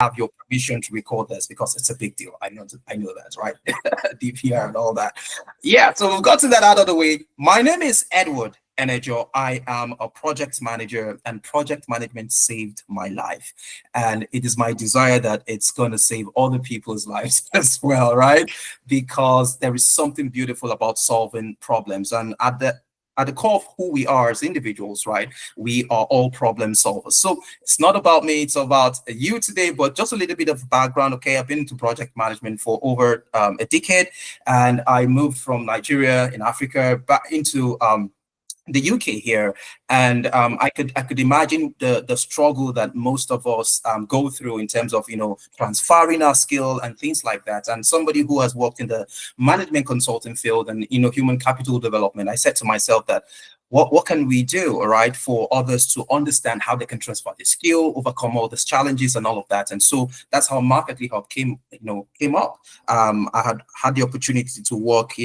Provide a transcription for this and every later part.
have your permission to record this because it's a big deal. I know that, right? DPR and all that. Yeah, so we've gotten that out of the way. My name is Edward Enejo. I am a project manager, and project management saved my life. And it is my desire that it's going to save other people's lives as well, right? Because there is something beautiful about solving problems. And at the core of who we are as individuals, right? We are all problem solvers. So it's not about me, it's about you today, but just a little bit of background. Okay, I've been into project management for over a decade, and I moved from Nigeria in Africa back into the UK here, and I could imagine the struggle that most of us go through in terms of transferring our skill and things like that. And somebody who has worked in the management consulting field and human capital development, I said to myself that what can we do, all right, for others to understand how they can transfer the skill, overcome all these challenges and all of that. And so that's how Marketly Hub came up. I had the opportunity to work,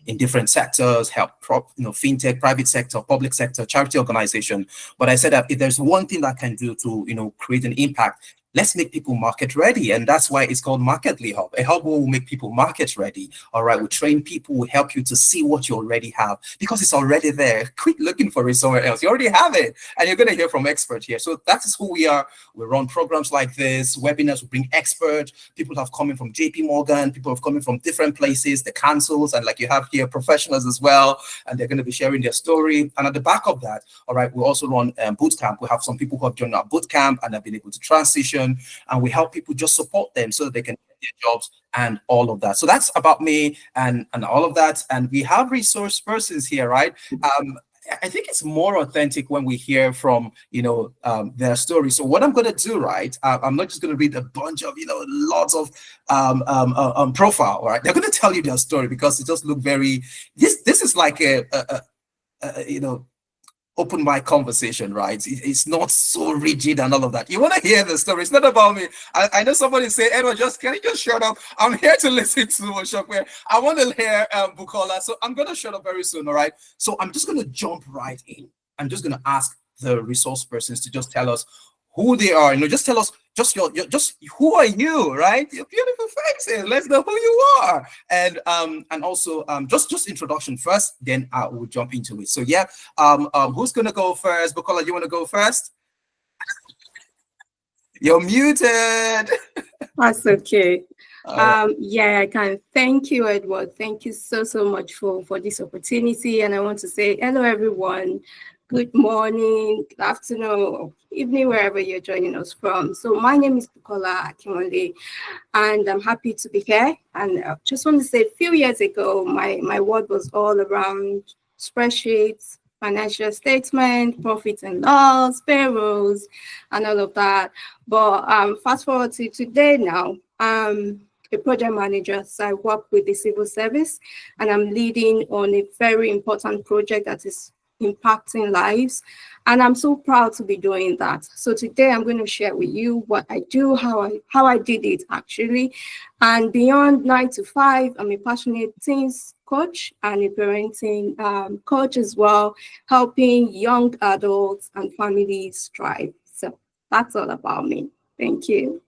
in different sectors, help fintech, private sector, public sector, charity organization. But I said that if there's one thing that I can do to create an impact, let's make people market ready. And that's why it's called Marketly Hub. A hub will make people market ready. All right. We train people, we help you to see what you already have because it's already there. Quit looking for it somewhere else. You already have it. And you're going to hear from experts here. So that is who we are. We run programs like this, webinars, we bring experts. People have come in from JP Morgan, people have come in from different places, the councils, and like you have here, professionals as well. And they're going to be sharing their story. And at the back of that, all right, we also run boot camp. We have some people who have joined our boot camp and have been able to transition. And we help people just support them so that they can get their jobs and all of that. So that's about me and all of that. And we have resource persons here, right? I think it's more authentic when we hear from, their story. So what I'm going to do, right? I'm not just going to read a bunch of, lots of profile, right? They're going to tell you their story because it just look very, this is like a open mic conversation, right? It's not so rigid and all of that. You want to hear the story. It's not about me. I know somebody say, Edward, can you just shut up? I'm here to listen to Shockwave. I want to hear Bukola. So I'm going to shut up very soon, all right? So I'm just going to jump right in. I'm just going to ask the resource persons to just tell us who they are. Just tell us, just who are you, right? Your beautiful faces. Let's know who you are. And also just introduction first, then we'll jump into it. So yeah, who's gonna go first? Bukola, you wanna go first? You're muted. That's okay. Yeah, I can. Thank you, Edward. Thank you so much for this opportunity. And I want to say hello, everyone. Good morning, good afternoon, or evening, wherever you're joining us from. So my name is Bukola Akinwande, and I'm happy to be here. And I just want to say, a few years ago, my world was all around spreadsheets, financial statement, profit and loss, payrolls, and all of that. But fast forward to today now, I'm a project manager, so I work with the civil service, and I'm leading on a very important project that is impacting lives, and I'm so proud to be doing that. So today I'm going to share with you what I do, how I did it actually. And beyond 9 to 5, I'm a passionate teens coach and a parenting coach as well, helping young adults and families thrive. So that's all about me. Thank you.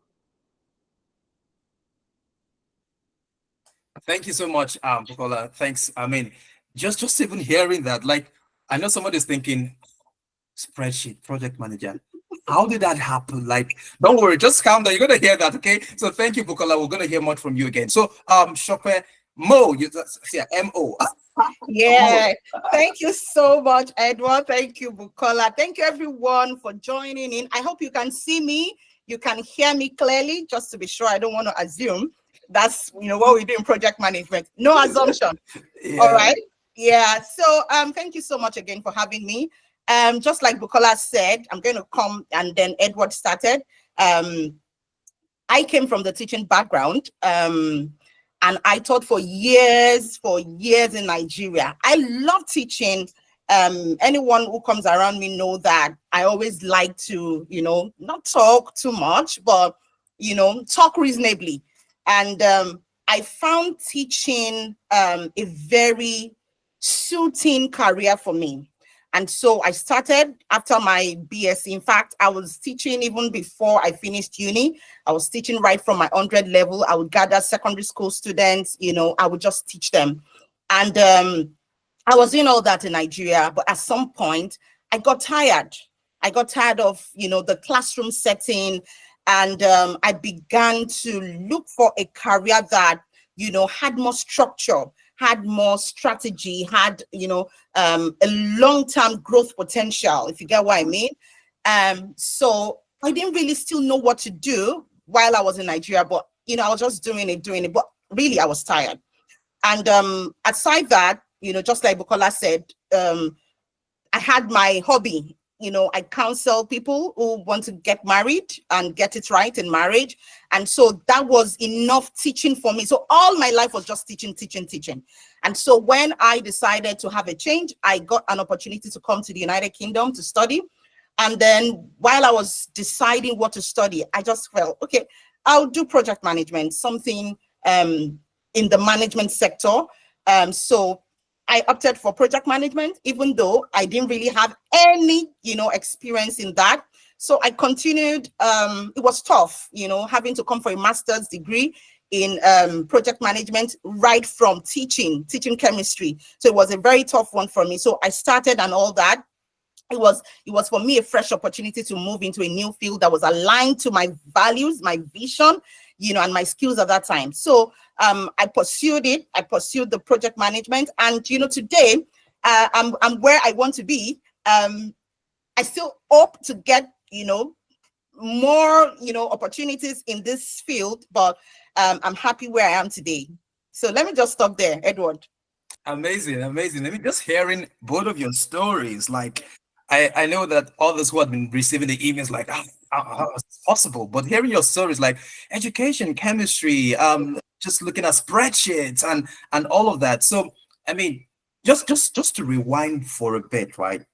Thank you so much, Bukola. Thanks. I mean, just even hearing that, like, I know somebody's thinking, spreadsheet, project manager. How did that happen? Like, don't worry, just calm down. You're going to hear that, okay? So thank you, Bukola. We're going to hear more from you again. So, Shokwe, Mo, M-O. Yeah, thank you so much, Edward. Thank you, Bukola. Thank you, everyone, for joining in. I hope you can see me. You can hear me clearly, just to be sure. I don't want to assume. That's, what we do in project management. No assumption. Yeah. All right. Yeah, so thank you so much again for having me. Just like Bukola said, I'm going to come, and then Edward started. I came from the teaching background, and I taught for years in Nigeria. I love teaching. Anyone who comes around me know that I always like to, not talk too much, but, talk reasonably. And I found teaching a very suiting career for me. And so I started after my BSc. In fact, I was teaching even before I finished uni. I was teaching right from my 100 level. I would gather secondary school students, I would just teach them. And I was doing all that in Nigeria, but at some point I got tired. I got tired of, the classroom setting, and I began to look for a career that, had more structure, had more strategy, had, a long-term growth potential, if you get what I mean. So I didn't really still know what to do while I was in Nigeria, but, I was just doing it, but really I was tired. And aside that, just like Bukola said, I had my hobby. I counsel people who want to get married and get it right in marriage. And so that was enough teaching for me. So all my life was just teaching. And so when I decided to have a change, I got an opportunity to come to the United Kingdom to study. And then while I was deciding what to study, I just felt, okay, I'll do project management, something in the management sector. So I opted for project management, even though I didn't really have any, experience in that. So I continued. It was tough, having to come for a master's degree in project management right from teaching chemistry. So it was a very tough one for me. So I started and all that. It was for me a fresh opportunity to move into a new field that was aligned to my values, my vision, and my skills at that time. So I pursued it. I pursued the project management, and today I'm where I want to be. I still hope to get more opportunities in this field, but I'm happy where I am today. So let me just stop there, Edward. Amazing. Let me just hearing both of your stories. Like, I know that others who have been receiving the emails like, how is this possible? But hearing your stories like education, chemistry, just looking at spreadsheets and all of that. So, I mean, just to rewind for a bit, right?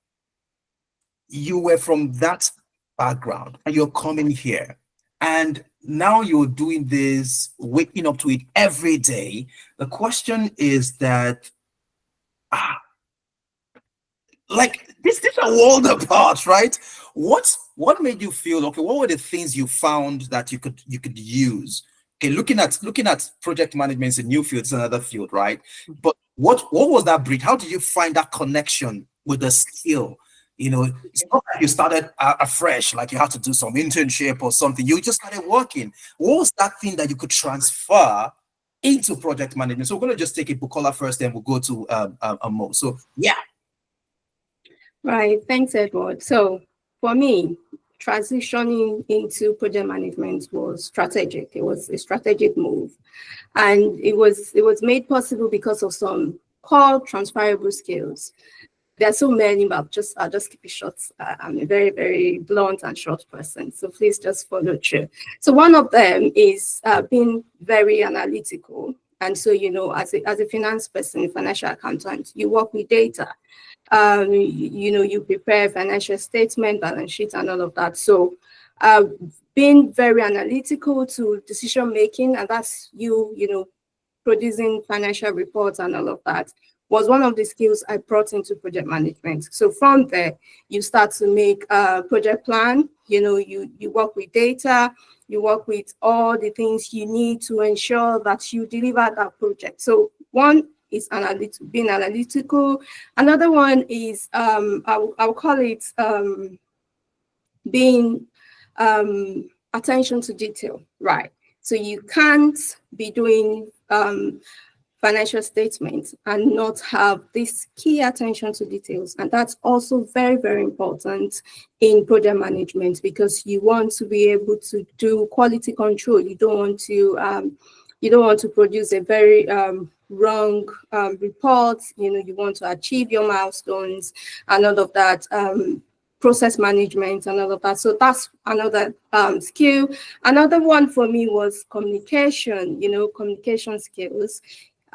You were from that background and you're coming here, and now you're doing this, waking up to it every day. The question is that, like this is a world apart, right? What made you feel okay? What were the things you found that you could use? Okay, looking at project management is a new field, it's another field, right? But what was that bridge? How did you find that connection with the skill? It's not like you started afresh, like you had to do some internship or something. You just started working. What was that thing that you could transfer into project management? So we're gonna just take it Bukola first, then we'll go to Mo. So yeah. Right. Thanks, Edward. So for me, transitioning into project management was strategic. It was a strategic move. And it was made possible because of some core transferable skills. There are so many, but I'll just keep it short. I'm a very, very blunt and short person. So please just follow through. So one of them is being very analytical. And so, as a finance person, financial accountant, you work with data. You prepare financial statement, balance sheet, and all of that. So being very analytical to decision making, and that's producing financial reports and all of that, was one of the skills I brought into project management. So from there, you start to make a project plan. You work with data, you work with all the things you need to ensure that you deliver that project. So one is being analytical. Another one is I'll call it being attention to detail, right? So you can't be doing financial statements and not have this key attention to details. And that's also very, very important in project management, because you want to be able to do quality control. You don't want to produce a very wrong report. You want to achieve your milestones and all of that, process management and all of that. So that's another skill. Another one for me was communication, communication skills.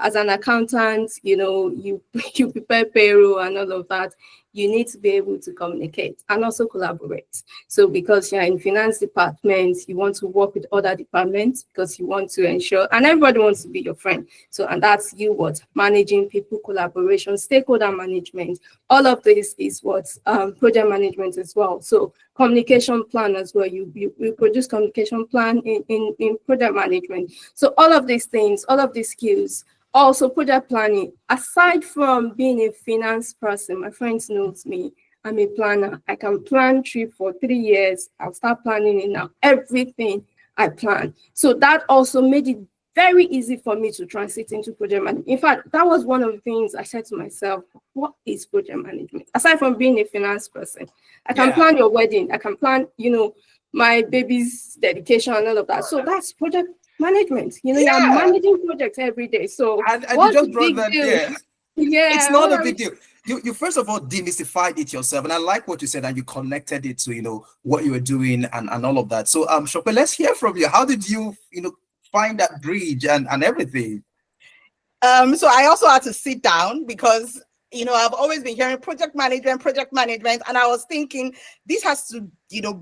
As an accountant, you prepare payroll and all of that. you need to be able to communicate and also collaborate. So because you're in finance department, you want to work with other departments because you want to ensure, and everybody wants to be your friend. So, and that's you what managing people, collaboration, stakeholder management. All of this is what project management as well. So communication plan as well. You produce communication plan in project management. So all of these things, all of these skills. Also, project planning. Aside from being a finance person, my friends knows me. I'm a planner. I can plan trip for 3 years. I'll start planning it now. Everything I plan. So that also made it very easy for me to transit into project management. In fact, that was one of the things I said to myself, what is project management? Aside from being a finance person, I can plan your wedding. I can plan, my baby's dedication and all of that. So that's project management. You're managing projects every day. So and what's you just the brought big that deal? there. Yeah, It's not a big deal. You first of all demystified it yourself, and I like what you said, and you connected it to what you were doing and all of that. So Shope, let's hear from you. How did you find that bridge and everything? So I also had to sit down because I've always been hearing project management, and I was thinking this has to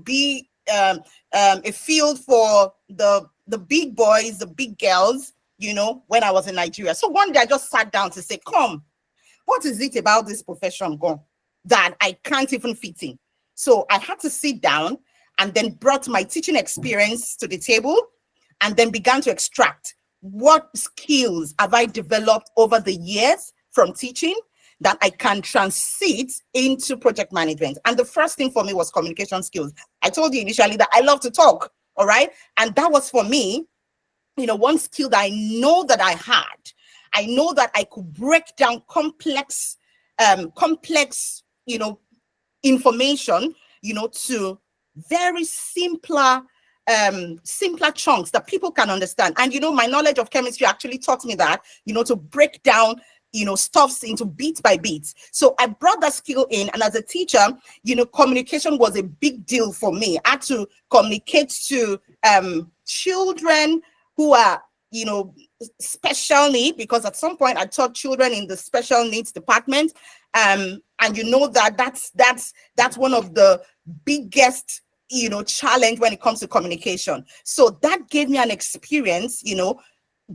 be a field for the big boys, the big girls, when I was in Nigeria. So one day I just sat down to say, come, what is it about this profession that I can't even fit in? So I had to sit down and then brought my teaching experience to the table and then began to extract what skills have I developed over the years from teaching that I can transit into project management. And the first thing for me was communication skills. I told you initially that I love to talk, all right? And that was for me, one skill that I know that I had. I know that I could break down complex, information, to very simpler chunks that people can understand. And my knowledge of chemistry actually taught me that, to break down stuffs into bit by bit. So I brought that skill in, and as a teacher, communication was a big deal for me. I had to communicate to children who are special need, because at some point I taught children in the special needs department, and that's one of the biggest challenge when it comes to communication. So that gave me an experience,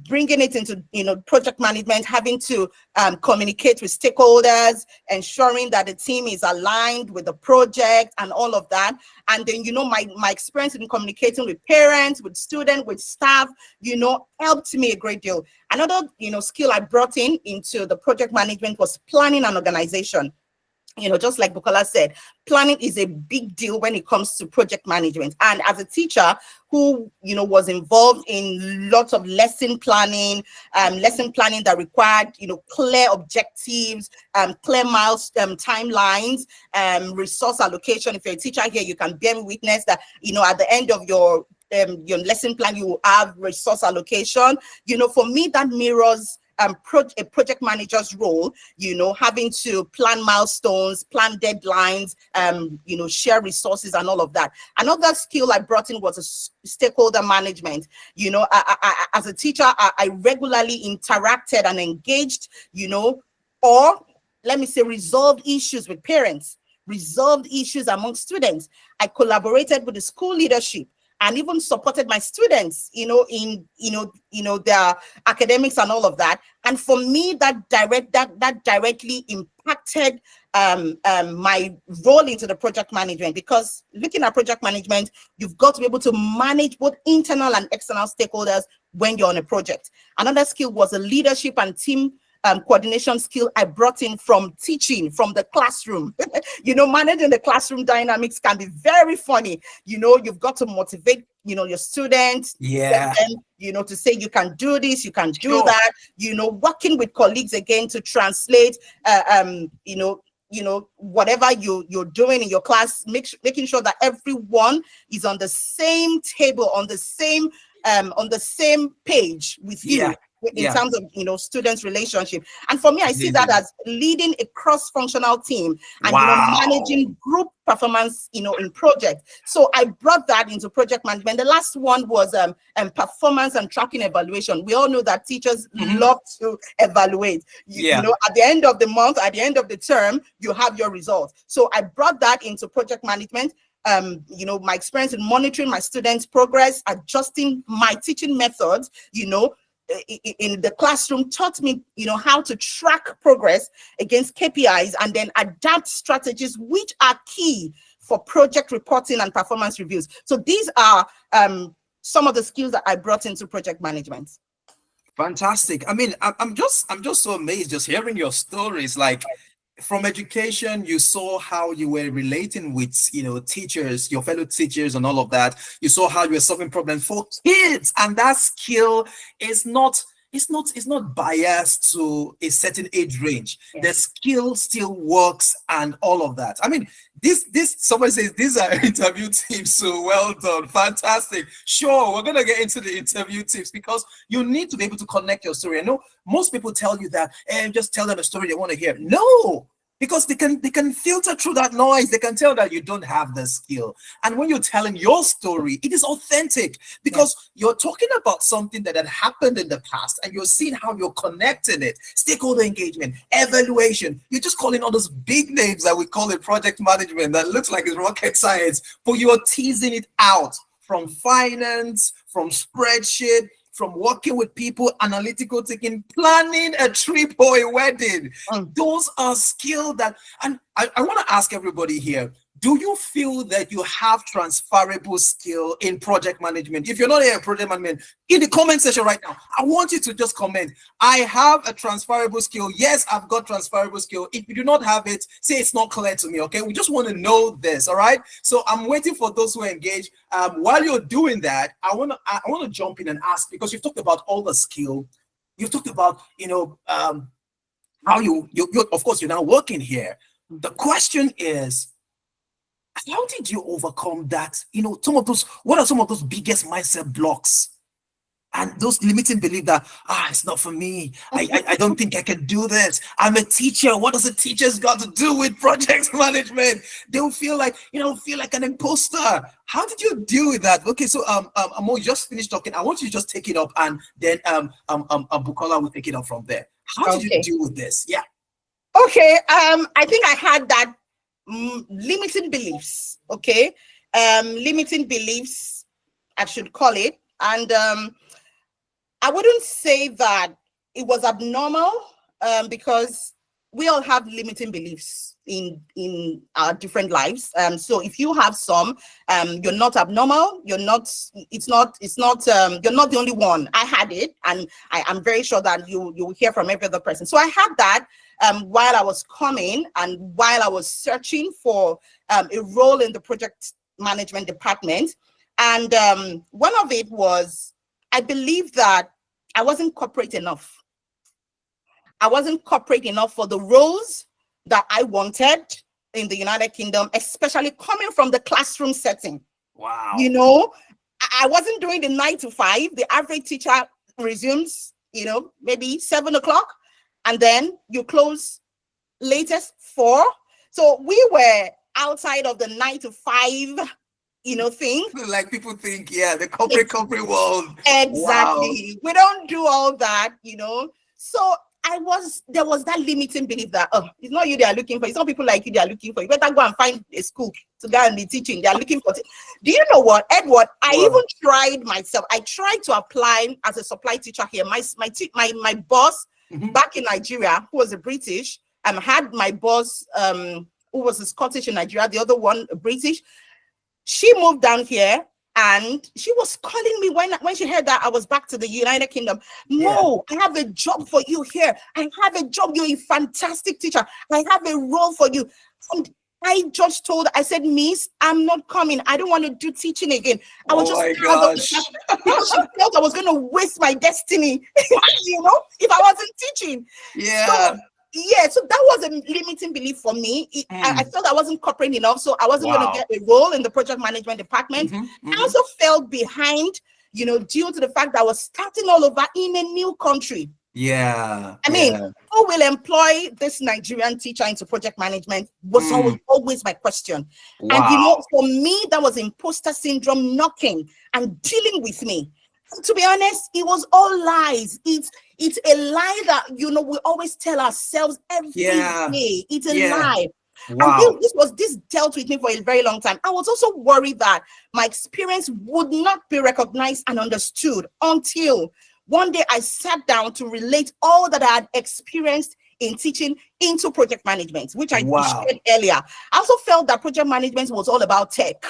bringing it into project management, having to communicate with stakeholders, ensuring that the team is aligned with the project and all of that. And then my experience in communicating with parents, with students, with staff, helped me a great deal. Another skill I brought into the project management was planning and organization. Just like Bukola said, planning is a big deal when it comes to project management. And as a teacher who, was involved in lots of lesson planning that required, clear objectives, clear milestone timelines, resource allocation. If you're a teacher here, you can bear me witness that, at the end of your lesson plan, you will have resource allocation. For me, that mirrors a project manager's role, having to plan milestones, plan deadlines, share resources and all of that. Another skill I brought in was stakeholder management. I, as a teacher, I regularly interacted and engaged, or let me say resolved issues with parents, resolved issues among students. I collaborated with the school leadership and even supported my students, in their academics and all of that. And for me, that directly impacted my role into the project management, because looking at project management, you've got to be able to manage both internal and external stakeholders when you're on a project. Another skill was a leadership and team coordination skill I brought in from teaching, from the classroom. Managing the classroom dynamics can be very funny. You've got to motivate, your students. Yeah. And, to say you can do this, you can do that. Working with colleagues again to translate, whatever you're doing in your class, making sure that everyone is on the same table, on the same page with you. in terms of, you know, students' relationship. And for me, I see that as leading a cross-functional team and, you know, managing group performance, you know, in project. So I brought that into project management. The last one was performance and tracking evaluation. We all know that teachers love to evaluate. You know, at the end of the month, at the end of the term, you have your results. So I brought that into project management. You know, my experience in monitoring my students' progress, adjusting my teaching methods, you know, in the classroom taught me, you know, how to track progress against KPIs and then adapt strategies which are key for project reporting and performance reviews. So these are some of the skills that I brought into project management. Fantastic. I mean, I'm just so amazed just hearing your stories. Like, from education, you saw how you were relating with, you know, teachers, your fellow teachers and all of that. You saw how you were solving problems for kids, and that skill is not biased to a certain age range. The skill still works and all of that. I mean, this somebody says these are interview tips, so well done, fantastic. Sure, we're gonna get into the interview tips because you need to be able to connect your story. I know most people tell you that and just tell them a story they want to hear. No, because they can filter through that noise. They can tell that you don't have the skill. And when you're telling your story, it is authentic because you're talking about something that had happened in the past and you're seeing how you're connecting it. Stakeholder engagement, evaluation. You're just calling all those big names that we call in project management that looks like it's rocket science, but you're teasing it out from finance, from spreadsheet, from working with people, analytical thinking, planning a trip or a wedding. Those are skills that, and I want to ask everybody here, do you feel that you have transferable skill in project management? If you're not here in project management, in the comment section right now, I want you to just comment, I have a transferable skill. Yes, I've got transferable skill. If you do not have it, say it's not clear to me, okay? We just want to know this, all right? So I'm waiting for those who engage. While you're doing that, I want to jump in and ask, because you've talked about all the skill. You've talked about, you know, how you of course, you're now working here. The question is, how did you overcome that? You know, what are some of those biggest mindset blocks and those limiting beliefs that, it's not for me. I don't think I can do this. I'm a teacher. What does a teacher's got to do with project management? They'll feel like an imposter. How did you deal with that? Okay, so Amo, you just finished talking. I want you to just take it up and then Bukola will take it up from there. How did you deal with this? Yeah. Okay, I think I had that limiting beliefs, limiting beliefs, I should call it. And I wouldn't say that it was abnormal because we all have limiting beliefs in our different lives. So if you have some, you're not abnormal. You're not the only one. I had it, and I'm very sure that you will hear from every other person. So I had that while I was coming and while I was searching for a role in the project management department. And one of it was, I believe that I wasn't corporate enough. I wasn't corporate enough for the roles that I wanted in the United Kingdom, especially coming from the classroom setting. Wow. You know, I wasn't doing the 9 to 5. The average teacher resumes, you know, maybe 7 o'clock, and then you close latest 4. So we were outside of the 9 to 5, you know, thing. Like people think, the corporate world. Exactly. Wow. We don't do all that, you know. So there was that limiting belief that, it's not you they are looking for. It's not people like you they are looking for. You better go and find a school to go and be teaching. They are looking for. Do you know what, Edward? I even tried myself. I tried to apply as a supply teacher here. My boss back in Nigeria, who was a British, had my boss who was a Scottish in Nigeria, the other one a British. She moved down here and she was calling me when she heard that I was back to the United Kingdom. No, I have a job for you here. I have a job. You're a fantastic teacher. I have a role for you. And I just told her, I said, Miss, I'm not coming. I don't want to do teaching again. I was because she felt I was going to waste my destiny, you know, if I wasn't teaching. Yeah. So that was a limiting belief for me. I felt I wasn't corporate enough, so I wasn't going to get a role in the project management department. I also fell behind, due to the fact that I was starting all over in a new country. Yeah. I mean, who will employ this Nigerian teacher into project management was always my question. Wow. And for me, that was imposter syndrome knocking and dealing with me. And to be honest, it was all lies. It's a lie that we always tell ourselves every day. It's a lie. Wow. And this dealt with me for a very long time. I was also worried that my experience would not be recognized and understood until one day I sat down to relate all that I had experienced in teaching into project management, which I shared earlier. I also felt that project management was all about tech.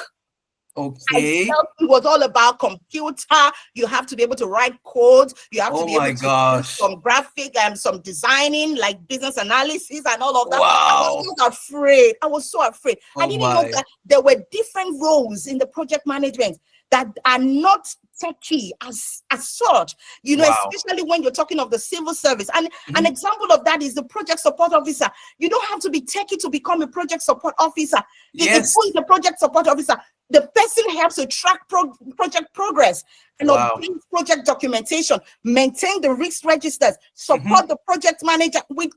Okay. I felt it was all about computer. You have to be able to write code. You have to be able to do some graphic and some designing, like business analysis and all of that. Wow. I was afraid. I was so afraid. I didn't know that there were different roles in the project management that are not techie as such, especially when you're talking of the civil service. And an example of that is the project support officer. You don't have to be techie to become a project support officer. If who is the project support officer? The person helps to track project progress and obtain project documentation, maintain the risk registers, support the project manager with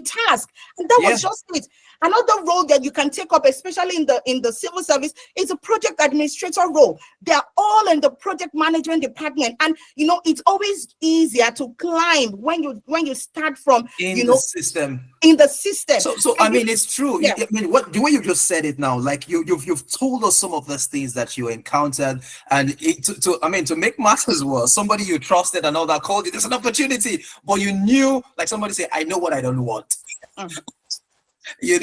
tasks. And that was just it. Another role that you can take up, especially in the civil service, is a project administrator role. They're all in the project management department, and it's always easier to climb when you start from the system. In the system. So I mean, it's true. Yeah. I mean, the way you just said it now, like you've told us some of those things that you encountered, and to make matters worse, somebody you trusted and all that called you. There's an opportunity, but you knew, like somebody said, I know what I don't want. You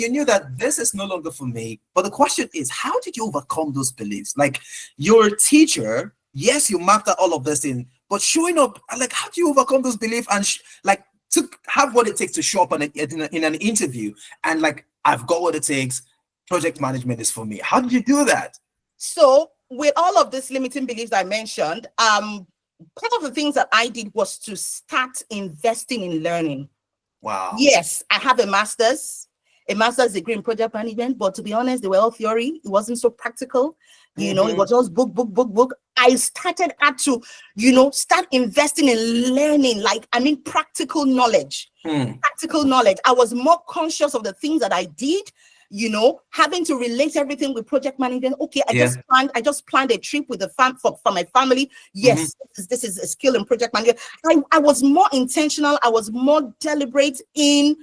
knew that this is no longer for me. But the question is, how did you overcome those beliefs? Like, you're a teacher, yes, you mapped out all of this in, but showing up, like, how do you overcome those beliefs and to have what it takes to show up in an interview and like, I've got what it takes, project management is for me. How did you do that? So with all of these limiting beliefs I mentioned, part of the things that I did was to start investing in learning. Wow. Yes, I have a master's degree in project management, but to be honest, they were all theory. It wasn't so practical. It was just book. I started to, start investing in learning, practical knowledge. Practical knowledge. I was more conscious of the things that I did, having to relate everything with project management. Okay, I just planned a trip with for my family. Yes, this is a skill in project management. I was more intentional. I was more deliberate in,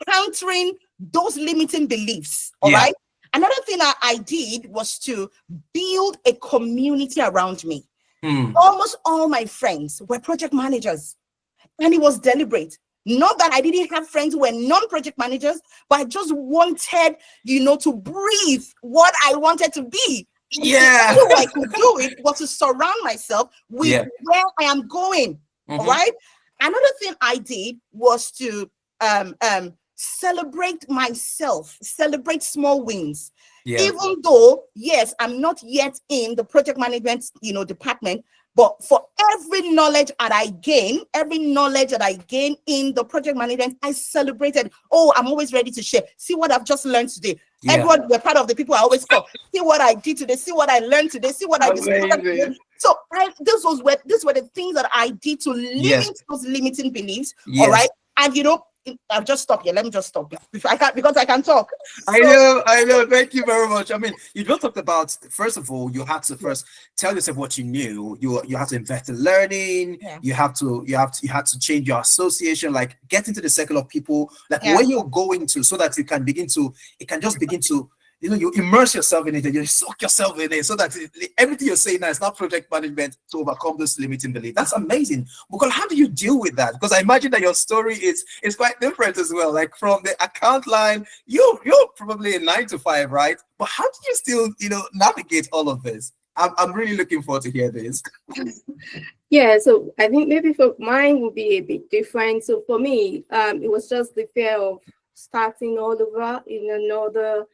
countering those limiting beliefs. All right. Another thing I did was to build a community around me. Almost all my friends were project managers, and it was deliberate. Not that I didn't have friends who were non-project managers, but I just wanted, to breathe what I wanted to be. Yeah. The only way I could do it was to surround myself with where I am going. All right. Another thing I did was to celebrate myself, celebrate small wins. Even though, yes, I'm not yet in the project management, department, but for every knowledge that I gain in the project management, I celebrated. Oh, I'm always ready to share. See what I've just learned today. Edward, we're part of the people I always call. See what I did today. See what I learned today. See what I discovered today. So these were the things that I did to limit those limiting beliefs. All right. And I'll just stop here. Let me just stop because I can talk. I know. Thank you very much. I mean, you just talked about, first of all, you had to first tell yourself what you knew. You have to invest in learning. You had to change your association, like get into the circle of people, like where you're going to, so that it can just begin to you immerse yourself in it and you soak yourself in it so that everything you're saying now is not project management to overcome this limiting belief. That's amazing. Because how do you deal with that? Because I imagine that your story is quite different as well. Like from the account line, you're probably a 9 to 5, right? But how do you still, navigate all of this? I'm really looking forward to hear this. Yeah, so I think maybe for mine will be a bit different. So for me, it was just the fear of starting all over in another,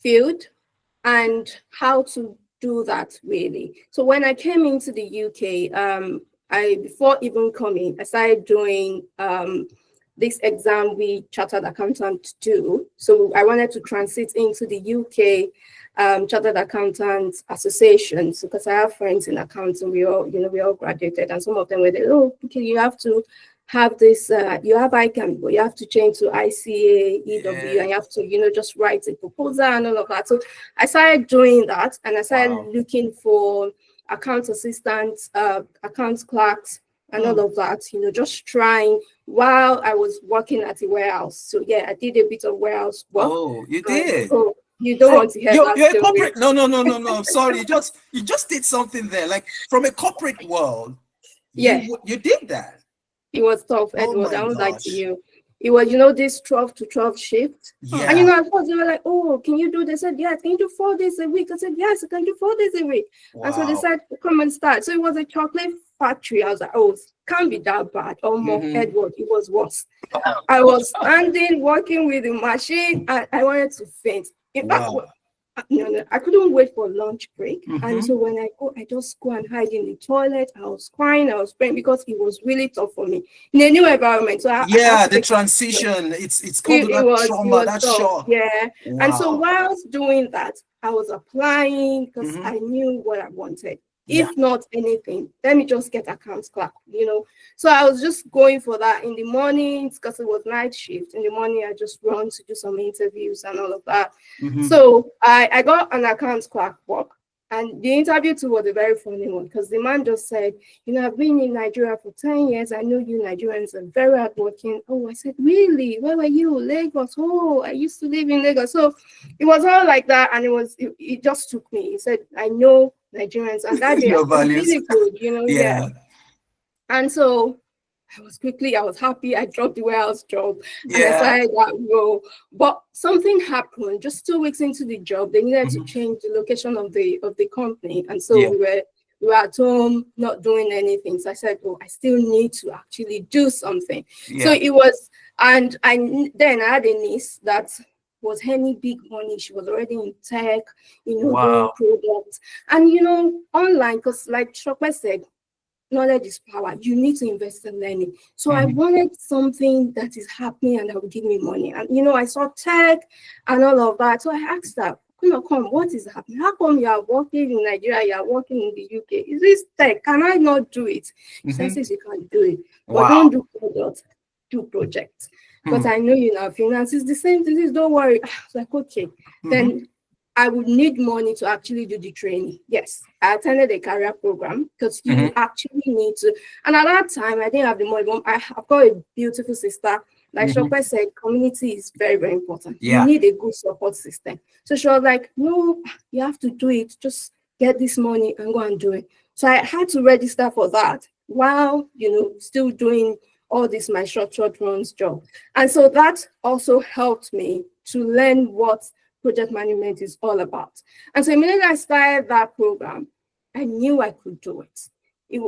field, and how to do that really. So when I came into the UK, before even coming, I started doing this exam we chartered accountants do. So I wanted to transit into the UK, Chartered Accountants Association, because I have friends in accounting. We all graduated, and some of them were there. Oh, okay, you have to have this. You have ICANN, but you have to change to ICA, EW, and you have to, just write a proposal and all of that. So I started doing that, and I started looking for account assistants, account clerks, and all of that, just trying while I was working at a warehouse. So yeah, I did a bit of warehouse work. Oh, you did? So you don't want to hear that you're a story. corporate. No. I'm sorry. You just did something there. Like from a corporate world. Yeah. You did that. It was tough, Oh Edward. my I won't lie to gosh. you. It was, this 12 to 12 shift. Yeah. And at first they were like, oh, can you do this? I said, yes. Can you do 4 days a week? I said, yes, I can do 4 days a week. Wow. And so they said, come and start. So it was a chocolate factory. I was like, oh, it can't be that bad. Oh, more Edward, it was worse. I was standing, working with the machine, and I wanted to faint. In fact, I couldn't wait for lunch break. And so when I go, I just go and hide in the toilet. I was crying, I was praying, because it was really tough for me in a new environment. So the transition, it's called that trauma, that shock. Yeah. Wow. And so whilst doing that, I was applying because I knew what I wanted. If not anything, let me just get accounts clerk, So I was just going for that in the mornings, because it was night shift. In the morning, I just run to do some interviews and all of that. So I got an accounts clerk work. And the interview too was a very funny one, because the man just said, I've been in Nigeria for 10 years. I know you Nigerians are very hardworking. Oh, I said, really? Where were you? Lagos. Oh, I used to live in Lagos. So it was all like that. And it just took me. He said, I know Nigerians, and that day Your was values. really good, yeah. And so I was happy. I dropped the warehouse job and I started that role. But something happened just 2 weeks into the job. They needed to change the location of the company, and so we were at home not doing anything. So I said, oh, I still need to actually do something. So it was, and then I had a niece that was earning big money. She was already in tech, doing products, and online, because like Shokwe said, knowledge is power. You need to invest in learning. So I wanted something that is happening and that would give me money. And I saw tech and all of that. So I asked her, come, what is happening? How come you are working in Nigeria, you are working in the UK? Is this tech? Can I not do it? She says you can't do it. But don't do products, do projects. But I know you know finance is the same thing. Don't worry. I was like, okay. Then I would need money to actually do the training. Yes, I attended a career program, because you actually need to. And at that time, I didn't have the money. I've got a beautiful sister. Like Shokwe said, community is very, very important. You need a good support system. So she was like, no, you have to do it. Just get this money and go and do it. So I had to register for that while, still doing all this, my short runs job. And so that also helped me to learn what project management is all about. And so immediately I started that program, I knew I could do it.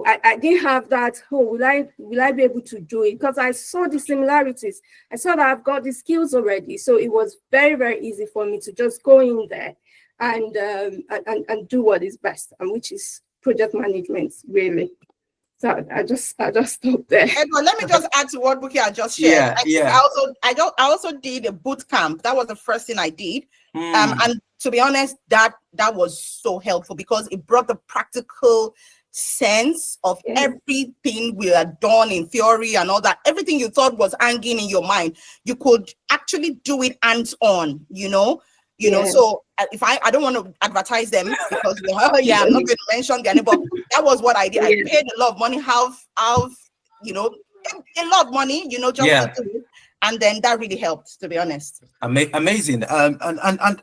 I didn't have that, will I be able to do it? Because I saw the similarities. I saw that I've got the skills already. So it was very, very easy for me to just go in there and do what is best, and which is project management, really. So I just stopped there. Edward, let me just add to what Buki had just shared. I also did a boot camp. That was the first thing I did. And to be honest, that was so helpful, because it brought the practical sense of everything we had done in theory and all that. Everything you thought was hanging in your mind, you could actually do it hands-on, So if I don't want to advertise them, because I'm not going to mention their name, but that was what I did. I paid a lot of money, have a lot of money, just to do it. And then that really helped, to be honest. Amazing. And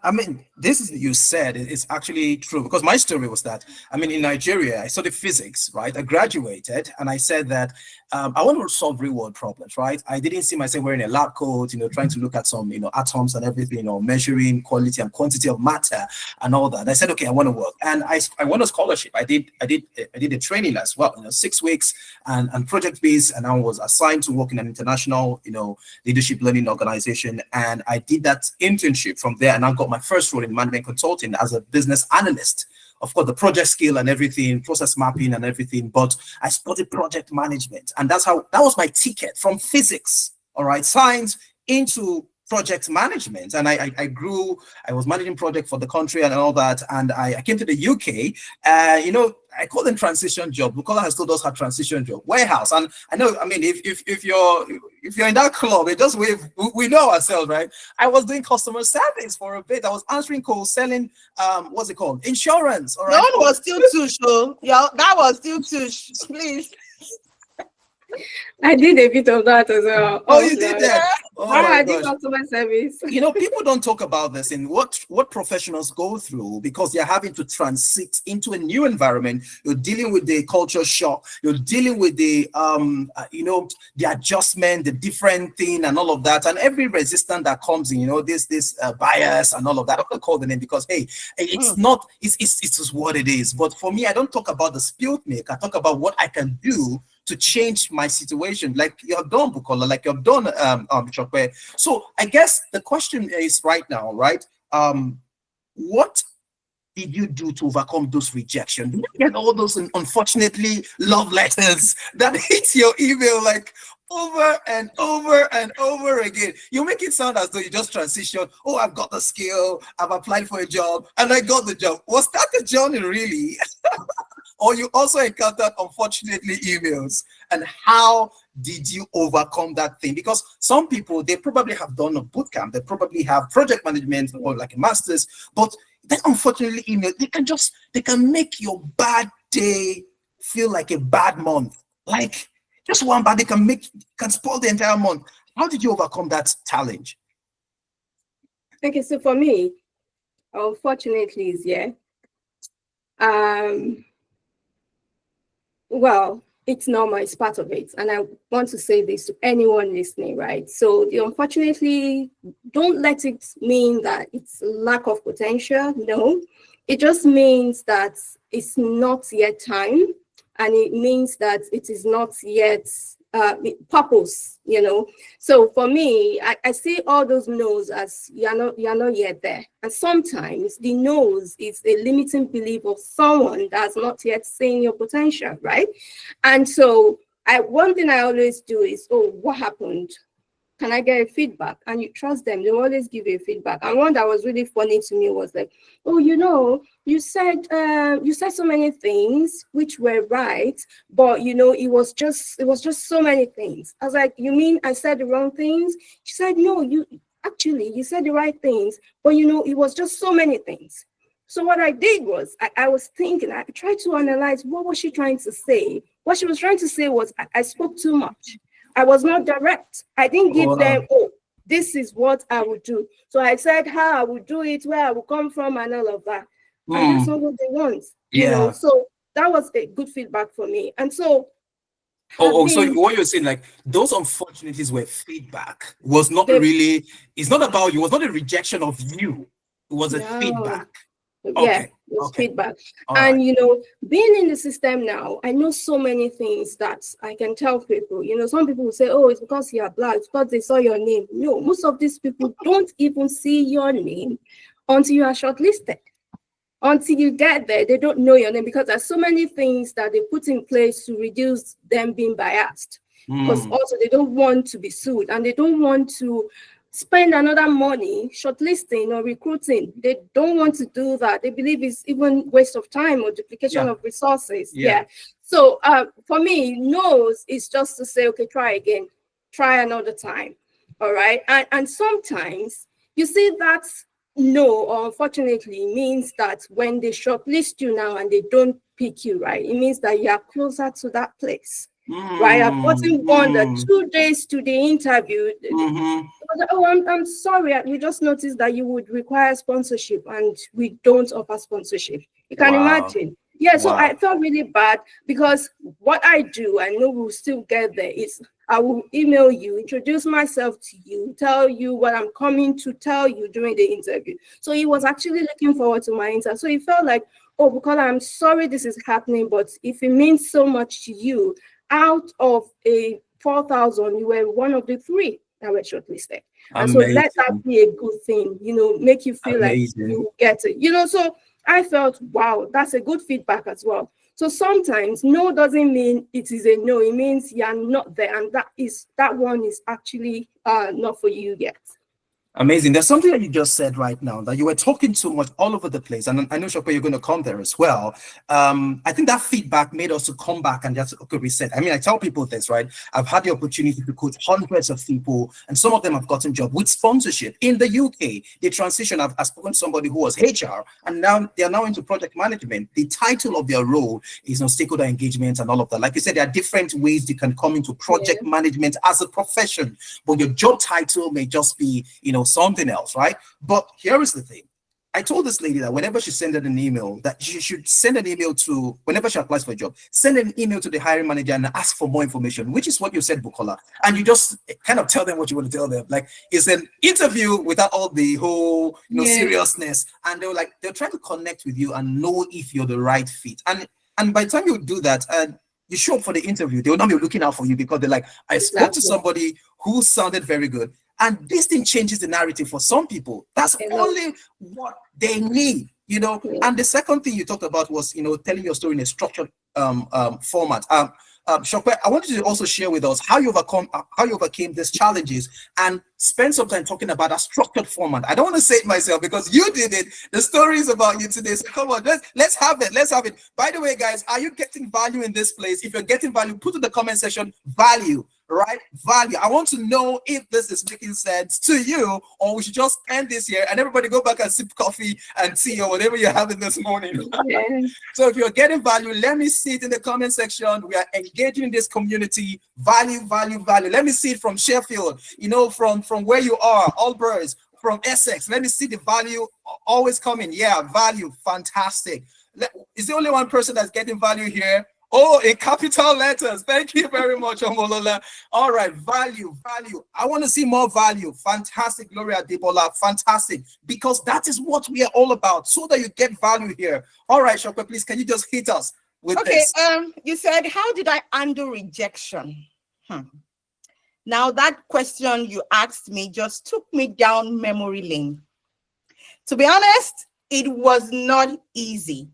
I mean, this is, you said, it's actually true, because my story was that, in Nigeria, I studied physics, right? I graduated and I said that I want to solve real world problems, right? I didn't see myself wearing a lab coat, trying to look at some, atoms and everything, measuring quality and quantity of matter and all that. And I said, okay, I want to work. And I want a scholarship. I did a training as well, 6 weeks and project based, and I was assigned to work in an international, leadership learning organization. And I did that internship from there, and I got my first role in management consulting as a business analyst. Of course, the project skill and everything, process mapping and everything, but I studied project management. And that was my ticket from physics, all right, science into project management, and I was managing project for the country and all that, and I came to the UK. I call them transition job. Bukola has told us her transition job, warehouse. And I know, I mean, if you're in that club, it just we know ourselves, right? I was doing customer service for a bit. I was answering calls, selling what's it called, insurance. All right, that was still too show. Yeah, that was still too. Please. I did a bit of that as well. Oh, you did that? Oh, I my did gosh. customer service. People don't talk about this in what professionals go through, because they're having to transit into a new environment. You're dealing with the culture shock. You're dealing with the the adjustment, the different thing, and all of that, and every resistance that comes in. This bias and all of that. I'm gonna call the name because hey, it's not. It's just what it is. But for me, I don't talk about the spilled milk. I talk about what I can do to change my situation, like you've done, Bukola, like you've done, Chokwe. So I guess the question is right now, right? What did you do to overcome those rejections? Did you get all those, unfortunately, love letters that hit your email like over and over and over again? You make it sound as though you just transitioned. Oh, I've got the skill. I've applied for a job and I got the job. Was that the journey really? Or you also encountered, unfortunately, emails? And how did you overcome that thing? Because some people, they probably have done a bootcamp, they probably have project management or like a master's, but then unfortunately, email, they can make your bad day feel like a bad month. Like just one bad, can spoil the entire month. How did you overcome that challenge? Okay, so for me, unfortunately, well, it's normal, it's part of it. And I want to say this to anyone listening, right? So unfortunately, don't let it mean that it's lack of potential. No, it just means that it's not yet time. And it means that it is not yet purpose, So for me, I see all those no's as you're not yet there. And sometimes the no's is a limiting belief of someone that's not yet seeing your potential, right? And so one thing I always do is, oh, what happened? Can I get a feedback? And you trust them, they always give you feedback. And one that was really funny to me was like, oh, you said so many things which were right, but it was just so many things. I was like, you mean I said the wrong things? She said, no, you said the right things, but it was just so many things. So what I did was I was thinking, I tried to analyze what was she trying to say. What she was trying to say was I spoke too much. I was not direct. I didn't give them, oh, this is what I would do. So I said how I would do it, where I would come from, and all of that. And that's not what they want. So that was a good feedback for me. And so so what you're saying, like those unfortunatelities were feedback. Was not really, it's not about you, it was not a rejection of you. It was a feedback. Yeah, it's feedback. And being in the system now, I know so many things that I can tell people. Some people will say, oh, it's because you are black, it's because they saw your name. No, most of these people don't even see your name until you are shortlisted. Until you get there, they don't know your name because there's so many things that they put in place to reduce them being biased. Because also they don't want to be sued and they don't want to spend another money shortlisting or recruiting. They don't want to do that. They believe it's even waste of time or duplication of resources. So for me, no's is just to say, okay, try again, try another time. All right. And sometimes you see that no, or unfortunately, means that when they shortlist you now and they don't pick you, right, it means that you are closer to that place. Right, I've gotten one that 2 days to the interview. Oh, I'm sorry. We just noticed that you would require sponsorship, and we don't offer sponsorship. You can imagine. Yeah, so I felt really bad because what I do, I know we'll still get there, is I will email you, introduce myself to you, tell you what I'm coming to tell you during the interview. So he was actually looking forward to my interview. So he felt like, oh, because I'm sorry this is happening, but if it means so much to you, out of a 4,000, you were one of the 3 that were shortlisted. And so let that be a good thing, make you feel like you get it. So I felt, wow, that's a good feedback as well. So sometimes no doesn't mean it is a no. It means you're not there. And that one is actually not for you yet. Amazing. There's something that you just said right now that you were talking too much all over the place. And I know, Shokwe, you're going to come there as well. I think that feedback made us to come back and just, okay, reset. I mean, I tell people this, right? I've had the opportunity to coach hundreds of people, and some of them have gotten jobs with sponsorship. In the UK, the transition, I've spoken to somebody who was HR, and now they are now into project management. The title of their role is on stakeholder engagement and all of that. Like you said, there are different ways you can come into project management as a profession, but your job title may just be, something else, right? But here is the thing. I told this lady that whenever she sent an email, that she should send an email to, whenever she applies for a job, send an email to the hiring manager and ask for more information, which is what you said, Bukola. And you just kind of tell them what you want to tell them. Like, it's an interview without all the whole, seriousness. And they're trying to connect with you and know if you're the right fit. And by the time you do that, and you show up for the interview, they will not be looking out for you because they're like, I spoke to somebody who sounded very good. And this thing changes the narrative for some people. That's only what they need, And the second thing you talked about was, telling your story in a structured format. Shokwe, I want you to also share with us how you overcame these challenges and spend some time talking about a structured format. I don't want to say it myself because you did it. The story is about you today. So come on, let's have it. Let's have it. By the way, guys, are you getting value in this place? If you're getting value, put in the comment section value. Right? Value. I want to know if this is making sense to you, or we should just end this here and everybody go back and sip coffee and tea or whatever you're having this morning. So if you're getting value, let me see it in the comment section. We are engaging in this community. Value, value, value. Let me see it from Sheffield, from where you are, Allbirds, from Essex. Let me see the value always coming. Yeah, value. Fantastic. Is the only one person that's getting value here? Oh, in capital letters. Thank you very much, Omolola. All right, value. I want to see more value. Fantastic, Gloria Debola. Fantastic. Because that is what we are all about, so that you get value here. All right, Shokwe, please, can you just hit us with this? You said, how did I handle rejection? Now, that question you asked me just took me down memory lane. To be honest, it was not easy.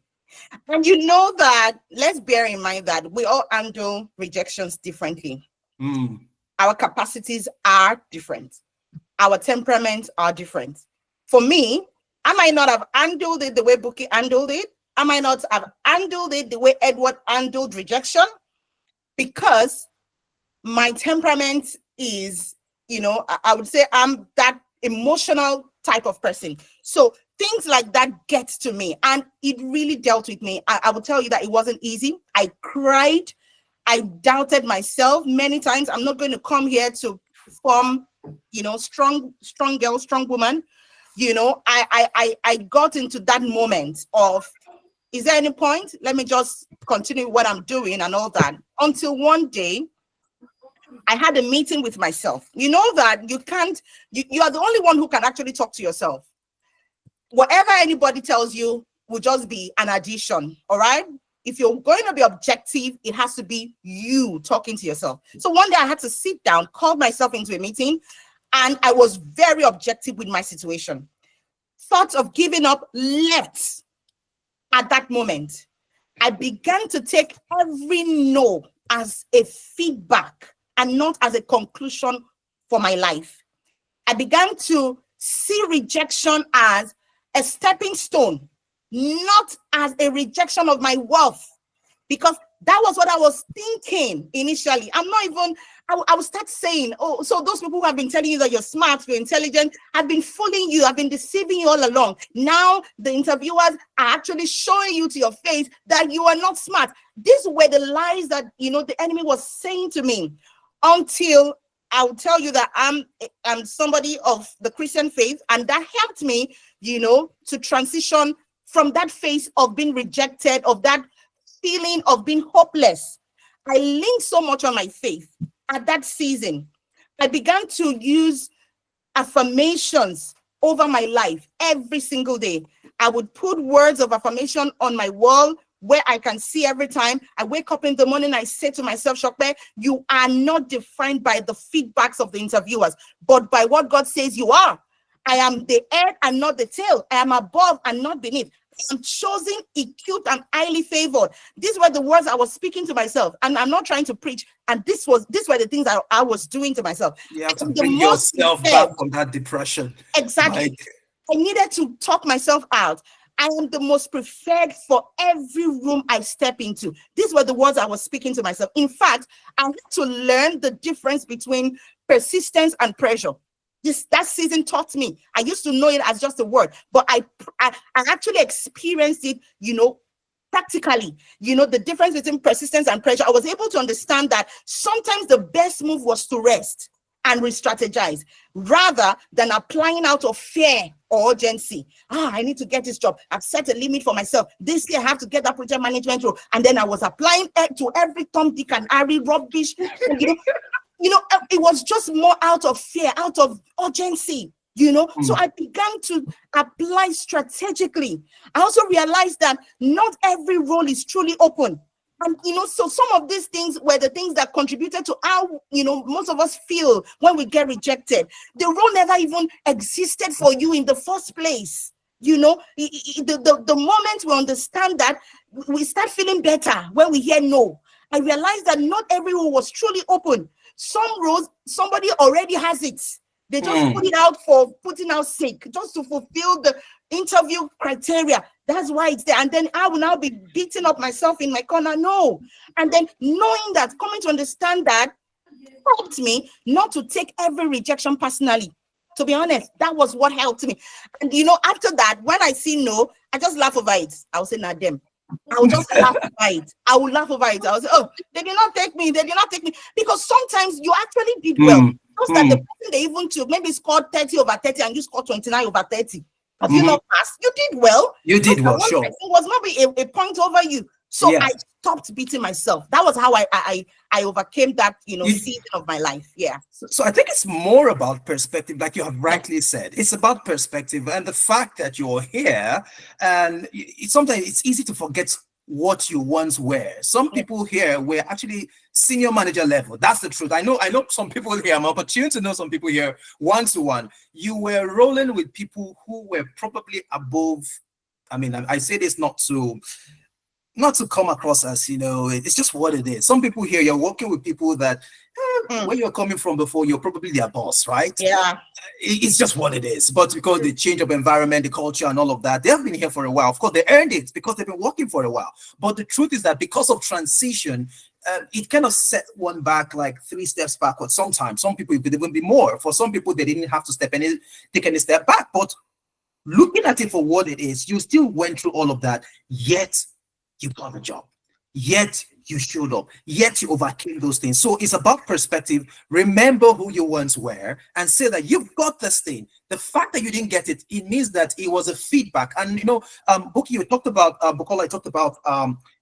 And you know that, let's bear in mind that we all handle rejections differently. Our capacities are different. Our temperaments are different. For me, I might not have handled it the way Buki handled it. I might not have handled it the way Edward handled rejection, because my temperament is, I would say I'm that emotional type of person. So things like that gets to me, and it really dealt with me. I will tell you that it wasn't easy. I cried. I doubted myself many times. I'm not going to come here to form, strong girl, strong woman. I got into that moment of, is there any point? Let me just continue what I'm doing and all that. Until one day, I had a meeting with myself. You know that you can't, you are the only one who can actually talk to yourself. Whatever anybody tells you will just be an addition, all right? If you're going to be objective, it has to be you talking to yourself. So one day I had to sit down, call myself into a meeting, and I was very objective with my situation. Thoughts of giving up left at that moment. I began to take every no as a feedback and not as a conclusion for my life. I began to see rejection as a stepping stone, not as a rejection of my worth, because that was what I was thinking initially. I'm not even, I would start saying, oh, so those people who have been telling you that you're smart, you're intelligent, have been fooling you, have been deceiving you all along. Now the interviewers are actually showing you to your face that you are not smart. These were the lies that, the enemy was saying to me, until I'll tell you that I'm somebody of the Christian faith, and that helped me, to transition from that phase of being rejected, of that feeling of being hopeless. I leaned so much on my faith at that season. I began to use affirmations over my life every single day. I would put words of affirmation on my wall where I can see every time I wake up in the morning. I say to myself, Shokwe, you are not defined by the feedbacks of the interviewers, but by what God says you are. I am the head and not the tail. I am above and not beneath. am chosen, acute, and highly favored. These were the words I was speaking to myself. And I'm not trying to preach. And these were the things I was doing to myself. You have to The bring most yourself preferred- back from that depression. Exactly. Like, I needed to talk myself out. I am the most preferred for every room I step into. These were the words I was speaking to myself. In fact, I had to learn the difference between persistence and pressure. That season taught me. I used to know it as just a word, but I actually experienced it, practically, the difference between persistence and pressure. I was able to understand that sometimes the best move was to rest and re-strategize rather than applying out of fear or urgency. I need to get this job. I've set a limit for myself. This year I have to get that project management role. And then I was applying it to every Tom, Dick, and Harry rubbish. It was just more out of fear, out of urgency. So I began to apply strategically. I also realized that not every role is truly open. And, so some of these things were the things that contributed to how, most of us feel when we get rejected. The role never even existed for you in the first place. The moment we understand that, we start feeling better when we hear no. I realized that not every role was truly open. Some roles, somebody already has it. They just put it out for putting out sake, just to fulfill the interview criteria. That's why it's there. And then I will now be beating up myself in my corner. No. And then knowing that, coming to understand that, helped me not to take every rejection personally. To be honest, that was what helped me. And after that, when I see no, I just laugh over it. I'll say, nah, them. I will just laugh over it. I will laugh over it. I will say, oh, they did not take me. They did not take me. Because sometimes you actually did well. Just that the person they even took maybe scored 30 over 30 and you scored 29 over 30. Have you not passed? You did well. You did well, sure. It was maybe a point over you. So I stopped beating myself. That was how I overcame that, season of my life. Yeah. So I think it's more about perspective, like you have rightly said. It's about perspective and the fact that you're here. And sometimes it's easy to forget what you once were. Some people here were actually senior manager level. That's the truth. I know some people here. I'm opportune to know some people here one-to-one. You were rolling with people who were probably above. I mean, I say this not to come across as, it's just what it is. Some people here, you're working with people that where you're coming from before, you're probably their boss, right? Yeah. It's just what it is. But because the change of environment, the culture and all of that, they have been here for a while. Of course, they earned it because they've been working for a while. But the truth is that because of transition, it kind of set one back like 3 steps backward. Sometimes, some people, it could even be more. For some people, they didn't have to take any step back. But looking at it for what it is, you still went through all of that, yet you got the job. Yet you showed up, yet you overcame those things. So it's about perspective. Remember who you once were and say that you've got this thing. The fact that you didn't get it, it means that it was a feedback. And Buki, you talked about Bukola, you talked about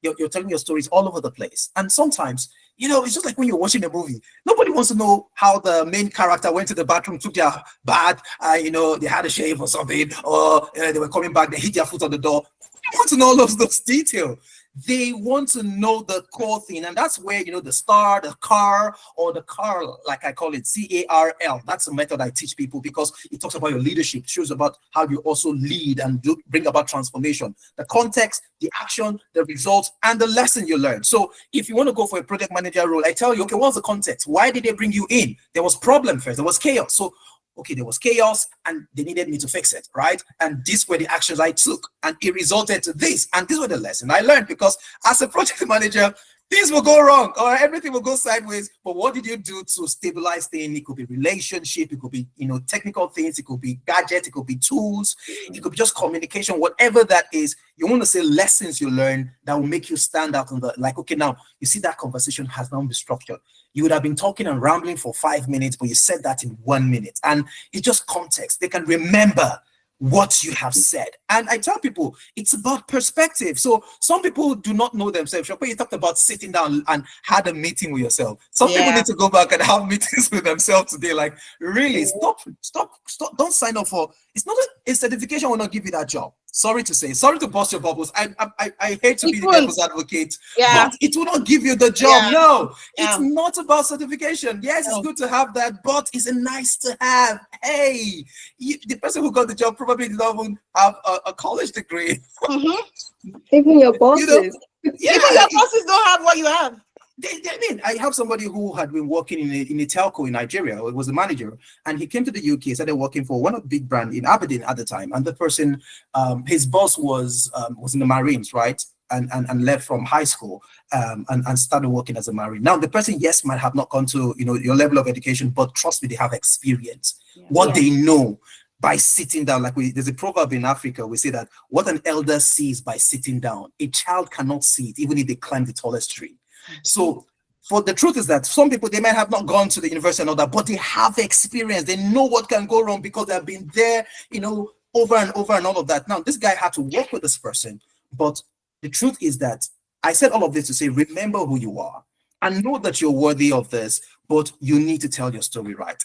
you're telling your stories all over the place. And sometimes, it's just like when you're watching a movie. Nobody wants to know how the main character went to the bathroom, took their bath, they had a shave or something, or they were coming back, they hit their foot on the door. They want to know all of those details. They want to know the core thing, and that's where the star, the car, or the car, like I call it, CARL. That's a method I teach people because it talks about your leadership, it shows about how you also lead and bring about transformation. The context, the action, the results, and the lesson you learned. So if you want to go for a project manager role, I tell you, okay, what's the context? Why did they bring you in? There was problem first. There was chaos. So okay, there was chaos and they needed me to fix it, right? And these were the actions I took and it resulted to this. And these were the lessons I learned because as a project manager, things will go wrong or everything will go sideways. But what did you do to stabilize things? It could be relationship, it could be, technical things, it could be gadgets, it could be tools, it could be just communication, whatever that is. You want to say lessons you learn that will make you stand out on okay, now you see that conversation has now been structured. You would have been talking and rambling for 5 minutes, but you said that in 1 minute. And it's just context. They can remember what you have said. And I tell people, it's about perspective. So some people do not know themselves. You talked about sitting down and had a meeting with yourself. Some people need to go back and have meetings with themselves today. Like, really, stop. Don't sign up for, it's not a certification will not give you that job. sorry to say, sorry to bust your bubbles. I hate to It be the won't. devil's advocate, Yeah. but it will not give you the job. Yeah. No, Yeah. it's not about certification. Yes, it's No. good to have that, but it's a nice to have. Hey, the person who got the job probably did not even have a college degree. Mhm. Even your You know, bosses. yeah, Even your bosses don't have what you have. I mean, I have somebody who had been working in a telco in Nigeria. It was a manager, and he came to the UK, started working for one of the big brand in Aberdeen at the time. And the person, his boss was in the Marines, right? And left from high school and started working as a Marine. Now, the person, yes, might have not gone to your level of education, but trust me, they have experience. What they know by sitting down, there's a proverb in Africa. We say that what an elder sees by sitting down, a child cannot see it, even if they climb the tallest tree. So for the truth is that some people, they might have not gone to the university and all that, but they have experience. They know what can go wrong because they've been there, over and over and all of that. Now, this guy had to work with this person, but the truth is that I said all of this to say, remember who you are and know that you're worthy of this, but you need to tell your story right.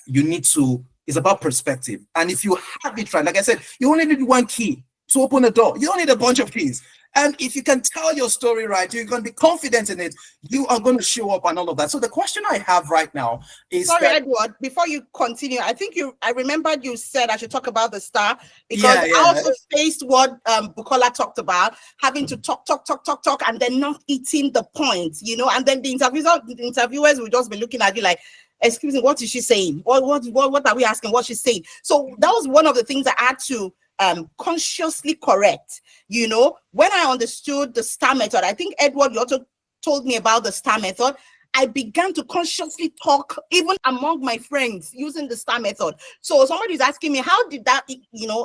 It's about perspective. And if you have it right, like I said, you only need one key to open a door. You don't need a bunch of keys. And if you can tell your story right, you're going to be confident in it, you are going to show up and all of that. So the question I have right now is— Sorry, Edward, before you continue, I remembered you said I should talk about the star, because I also faced what Bukola talked about, having to talk, and then not eating the point, and then the interviewers will just be looking at you like, excuse me, what is she saying? What are we asking? What she's saying? So that was one of the things I had to consciously correct. When I understood the STAR method, I think Edward, you also told me about the STAR method. I began to consciously talk even among my friends using the STAR method. So somebody's asking me, how did that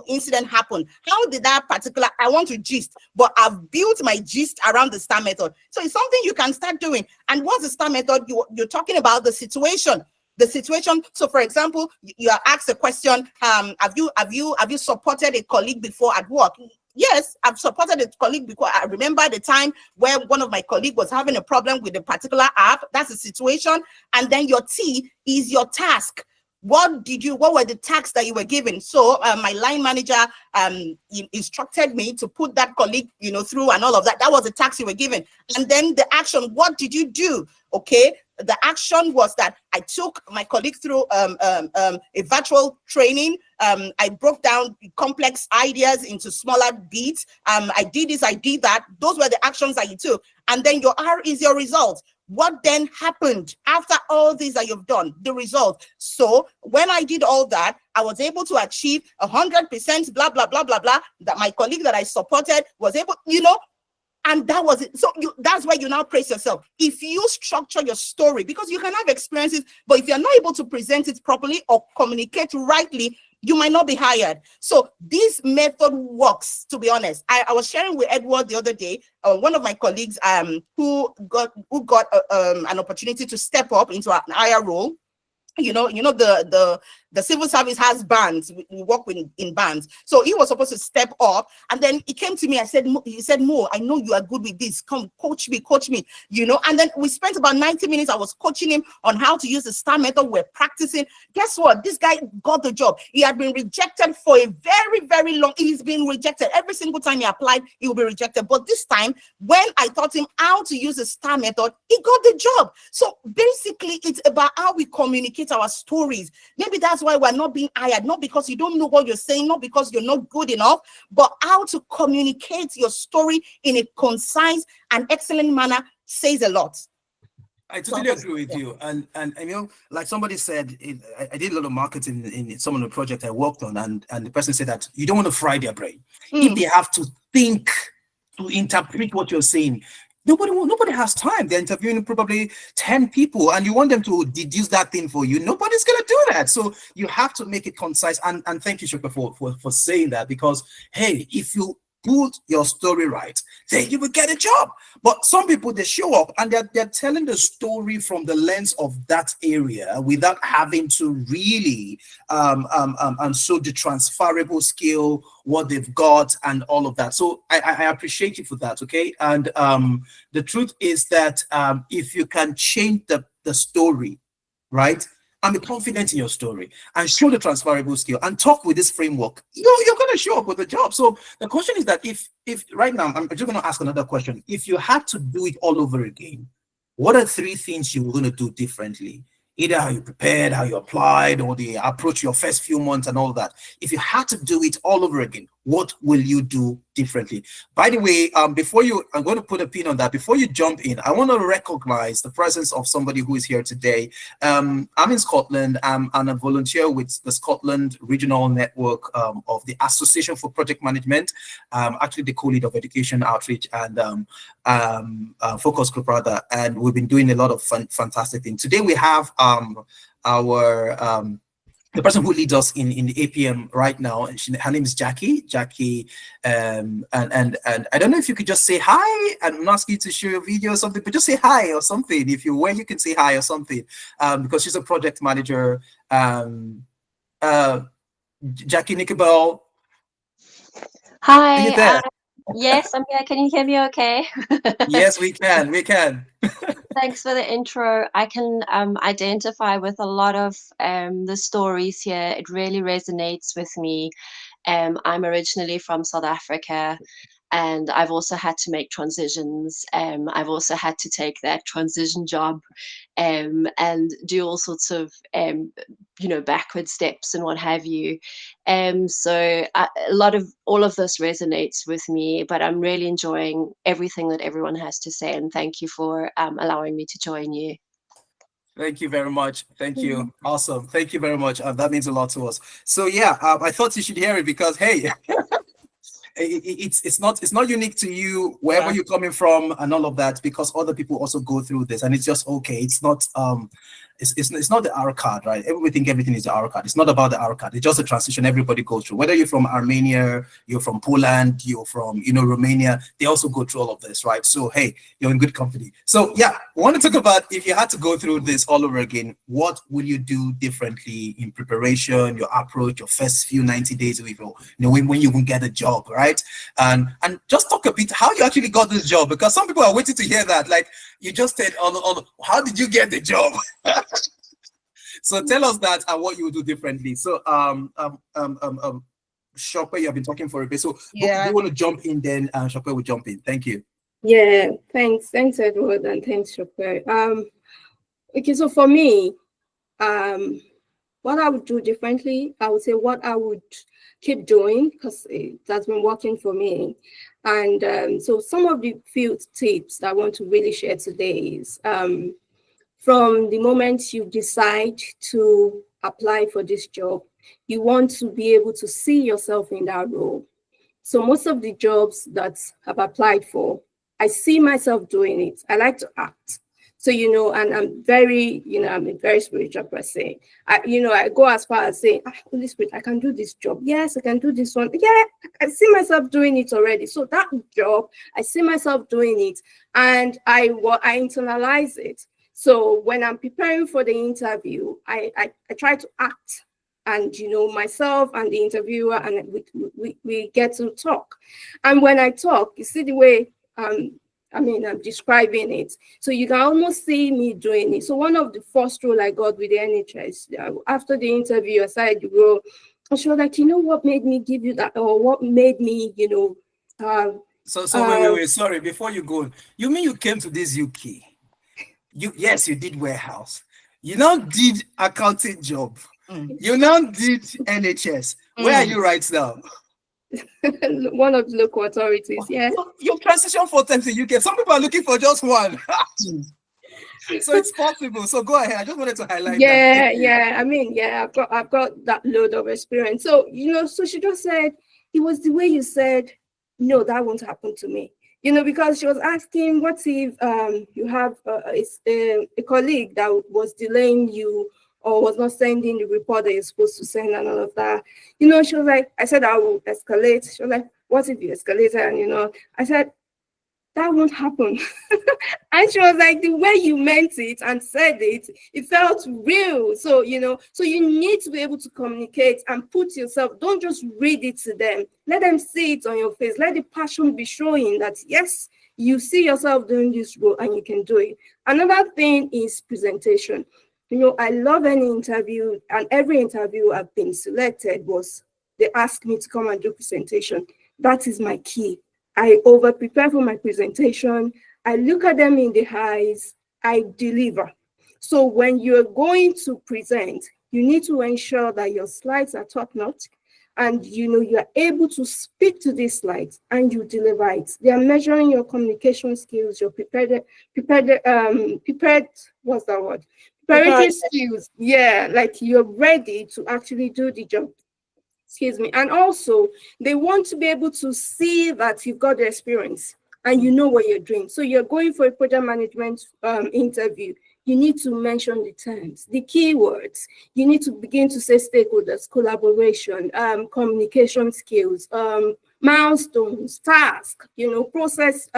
incident happen? How did that particular— I want to gist, but I've built my gist around the STAR method. So it's something you can start doing. And what's the STAR method? You're talking about the situation. So for example, you are asked a question, have you supported a colleague before at work? Yes, I've supported a colleague because I remember the time where one of my colleagues was having a problem with a particular app. That's a situation. And then your T is your task. What were the tasks that you were given? So my line manager instructed me to put that colleague, through and all of that. That was the task you were given. And then the action, what did you do? Okay. The action was that I took my colleague through a virtual training. I broke down complex ideas into smaller bits. I did this, I did that. Those were the actions that you took. And then your R is your result. What then happened after all this that you've done? The result. So when I did all that, I was able to achieve 100%, blah, blah, blah, blah, blah, that my colleague that I supported was able, and that was it. So that's why you now praise yourself. If you structure your story, because you can have experiences, but if you're not able to present it properly or communicate rightly, you might not be hired. So this method works, to be honest. I was sharing with Edward the other day, one of my colleagues who got an opportunity to step up into an higher role. The civil service has bands. We work in bands. So he was supposed to step up, and then he came to me. He said, Mo, I know you are good with this. Come, coach me. And then we spent about 90 minutes. I was coaching him on how to use the STAR method. We're practicing. Guess what? This guy got the job. He had been rejected for a very, very long. He's been rejected every single time he applied. He will be rejected. But this time, when I taught him how to use the STAR method, he got the job. So basically, it's about how we communicate our stories. Maybe that's why we're not being hired, not because you don't know what you're saying, not because you're not good enough, but how to communicate your story in a concise and excellent manner says a lot. I totally agree with you. And like somebody said, I did a lot of marketing in some of the projects I worked on, and the person said that you don't want to fry their brain. If they have to think to interpret what you're saying, nobody has time. They're interviewing probably 10 people, and you want them to deduce that thing for you. Nobody's going to do that. So you have to make it concise. And thank you, Shuka, for saying that, because, hey, if you put your story right, then you will get a job. But some people, they show up and they're telling the story from the lens of that area without having to really show the transferable skill, what they've got, and all of that. So I appreciate you for that. Okay. And the truth is that if you can change the story, right, and be confident in your story and show the transferable skill and talk with this framework, you're going to show up with a job. So the question is that if right now, I'm just going to ask another question. If you had to do it all over again, what are 3 things you were going to do differently? Either how you prepared, how you applied, or the approach your first few months and all that. If you had to do it all over again, what will you do differently? By the way, I'm going to put a pin on that. Before you jump in, I want to recognize the presence of somebody who is here today. I'm in Scotland. I'm a volunteer with the Scotland Regional Network of the Association for Project Management, actually the co-lead of education outreach and focus group rather. And we've been doing a lot of fantastic things. Today we have the person who leads us in the APM right now, and her name is Jackie. And I don't know if you could just say hi. I'm not asking you to share your video or something, but just say hi or something. If you're where you can say hi or something, because she's a project manager. Jackie Nicobel. Hi. Are you there? Yes, I'm here. Can you hear me okay? Yes, we can. Thanks for the intro. I can identify with a lot of the stories here. It really resonates with me. I'm originally from South Africa, and I've also had to make transitions. I've also had to take that transition job and do all sorts of, backward steps and what have you. So all of this resonates with me, but I'm really enjoying everything that everyone has to say. And thank you for allowing me to join you. Thank you very much. Thank you. Awesome. Thank you very much. That means a lot to us. So yeah, I thought you should hear it because, hey, it's not unique to you wherever you're coming from and all of that, because other people also go through this, and it's just okay. It's not it's not the R card, right? We think everything is the R card. It's not about the R card. It's just a transition everybody goes through. Whether you're from Armenia, you're from Poland, you're from Romania, they also go through all of this, right? So hey, you're in good company. So yeah, I want to talk about if you had to go through this all over again, what will you do differently in preparation, your approach, your first few 90 days of when you can get a job, right? And just talk a bit how you actually got this job, because some people are waiting to hear that. Like you just said on how did you get the job? So tell us that and what you would do differently. So Shokwe, you have been talking for a bit. So you want to jump in, then Shokwe will jump in. Thank you. Yeah, thanks Edward, and thanks Shokwe. Okay, so for me, what I would do differently, I would say what I would keep doing, because that's been working for me. And so some of the few tips that I want to really share today is from the moment you decide to apply for this job, you want to be able to see yourself in that role. So most of the jobs that I've applied for, I see myself doing it. I like to act. So, and I'm very, I'm a very spiritual person. I go as far as saying, Holy Spirit, I can do this job. Yes, I can do this one. Yeah, I see myself doing it already. So that job, I see myself doing it, and I internalize it. So when I'm preparing for the interview, I try to act, and myself and the interviewer, and we get to talk. And when I talk, you see the way I'm describing it. So you can almost see me doing it. So one of the first role I got with the NHS, after the interview, I started the role, and she was like, what made me give you that, or what made me, wait, sorry, before you go, you mean you came to this UK? Yes, you did warehouse. You now did accounting job. You now did NHS. Where are you right now? One of the local authorities. Yeah. You transition 4 times in UK. Some people are looking for just one. So it's possible. So go ahead. I just wanted to highlight that. Yeah. I've got that load of experience. So so she just said, it was the way you said, no, that won't happen to me. Because she was asking, what if you have a colleague that was delaying you or was not sending the report that you're supposed to send and all of that. She was like, I said, I will escalate. She was like, what if you escalate? And, I said, that won't happen. And she was like, the way you meant it and said it, it felt real. So, so you need to be able to communicate and put yourself, don't just read it to them. Let them see it on your face. Let the passion be showing that, yes, you see yourself doing this role and you can do it. Another thing is presentation. I love any interview, and every interview I've been selected was they ask me to come and do presentation. That is my key. I over prepare for my presentation. I look at them in the eyes. I deliver. So when you're going to present, you need to ensure that your slides are top notch, and you're able to speak to these slides and you deliver it. They are measuring your communication skills, your prepared, what's that word? Preparatory skills. Yeah, like you're ready to actually do the job. Excuse me. And also, they want to be able to see that you've got the experience and you know what you're doing. So you're going for a project management interview. You need to mention the terms, the keywords. You need to begin to say stakeholders, collaboration, communication skills, milestones, tasks, process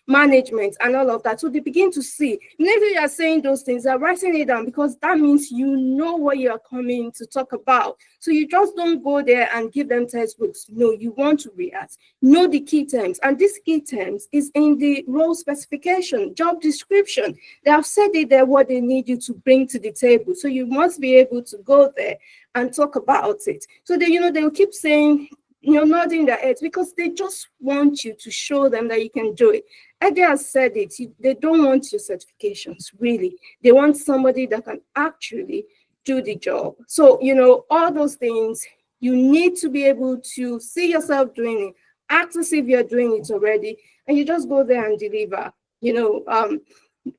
management, and all of that. So they begin to see. Maybe you are saying those things, they're writing it down because that means you know what you are coming to talk about. So you just don't go there and give them textbooks. No, you want to react. Know the key terms. And these key terms is in the role specification, job description. They have said it there what they need you to bring to the table. So you must be able to go there and talk about it. So they, they'll keep saying, nodding their heads because they just want you to show them that you can do it. Eddie has said it. They don't want your certifications, really. They want somebody that can actually do the job. So, all those things, you need to be able to see yourself doing it, act as if you're doing it already, and you just go there and deliver.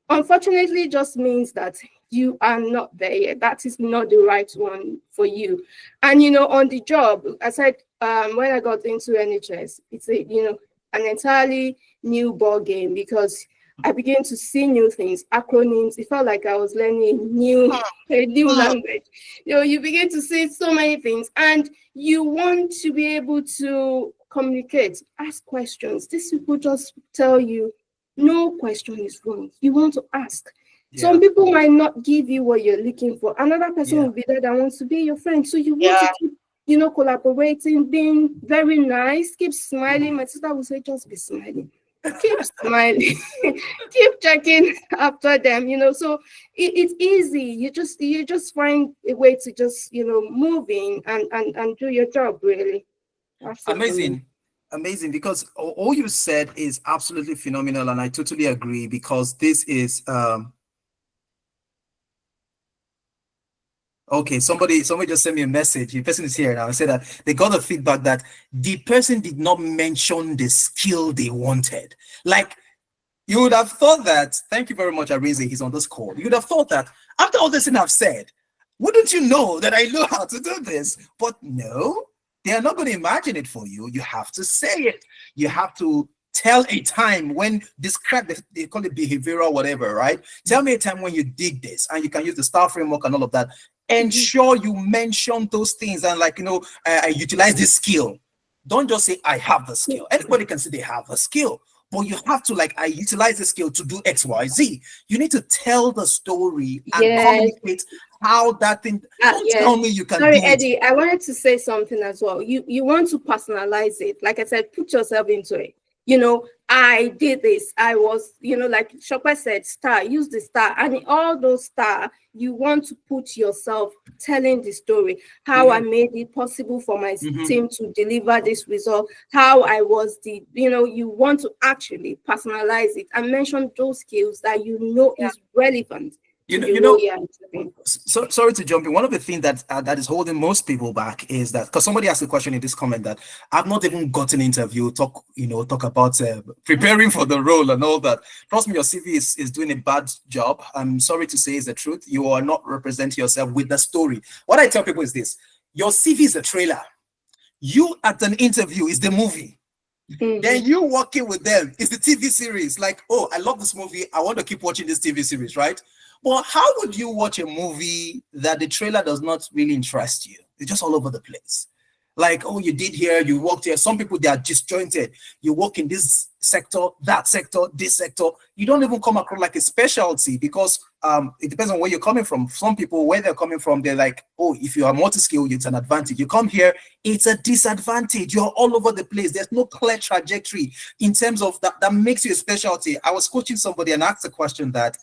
Unfortunately, it just means that you are not there yet. That is not the right one for you. And, on the job, I said, when I got into NHS, it's an entirely new ball game because I began to see new things, acronyms. It felt like I was learning a new language. You begin to see so many things, and you want to be able to communicate, ask questions. These people just tell you, no question is wrong. You want to ask. Yeah. Some people might not give you what you're looking for. Another person will be there that wants to be your friend. So you want to keep, collaborating, being very nice, keep smiling. My sister would say, just be smiling. Keep smiling. Keep checking after them, So it's easy. You just find a way to just, move in and do your job, really. Amazing. Amazing, because all you said is absolutely phenomenal, and I totally agree, because this is okay. Somebody just sent me a message. The person is here now. I said that they got the feedback that the person did not mention the skill they wanted. Like, you would have thought that. Thank you very much, Arinze. He's on this call. You would have thought that after all this thing I've said, wouldn't you know that I know how to do this? But no. They are not going to imagine it for you. You have to say it. You have to tell a time when describe, they call it behavioral, whatever, right? Tell me a time when you did this, and you can use the STAR framework and all of that. Ensure you mention those things and I utilize this skill. Don't just say, I have the skill. Anybody can say they have a skill, but you have to I utilize the skill to do X, Y, Z. You need to tell the story and communicate how that thing. Don't tell me you can. Sorry, do Eddie, I wanted to say something as well. You want to personalize it. Like I said, put yourself into it. I did this. I was, like Shopper said, star, use the star. And in all those star, you want to put yourself telling the story, how I made it possible for my team to deliver this result, how I was you want to actually personalize it and mention those skills that is relevant. So sorry to jump in. One of the things that is holding most people back is that, because somebody asked a question in this comment that I've not even got an interview, talk about preparing for the role and all that. Trust me, your CV is doing a bad job. I'm sorry to say, is the truth. You are not representing yourself with the story. What I tell people is this: your CV is the trailer. You at an interview is the movie. Then you working with them is the TV series. Like, oh, I love this movie. I want to keep watching this TV series, right? Well, how would you watch a movie that the trailer does not really interest you? It's just all over the place. Like, oh, you did here, you worked here. Some people, they are disjointed. You work in this sector, that sector, this sector. You don't even come across like a specialty, because it depends on where you're coming from. Some people, where they're coming from, they're like, oh, if you are multi-skilled, it's an advantage. You come here, it's a disadvantage. You're all over the place. There's no clear trajectory in terms of that makes you a specialty. I was coaching somebody and asked a question that,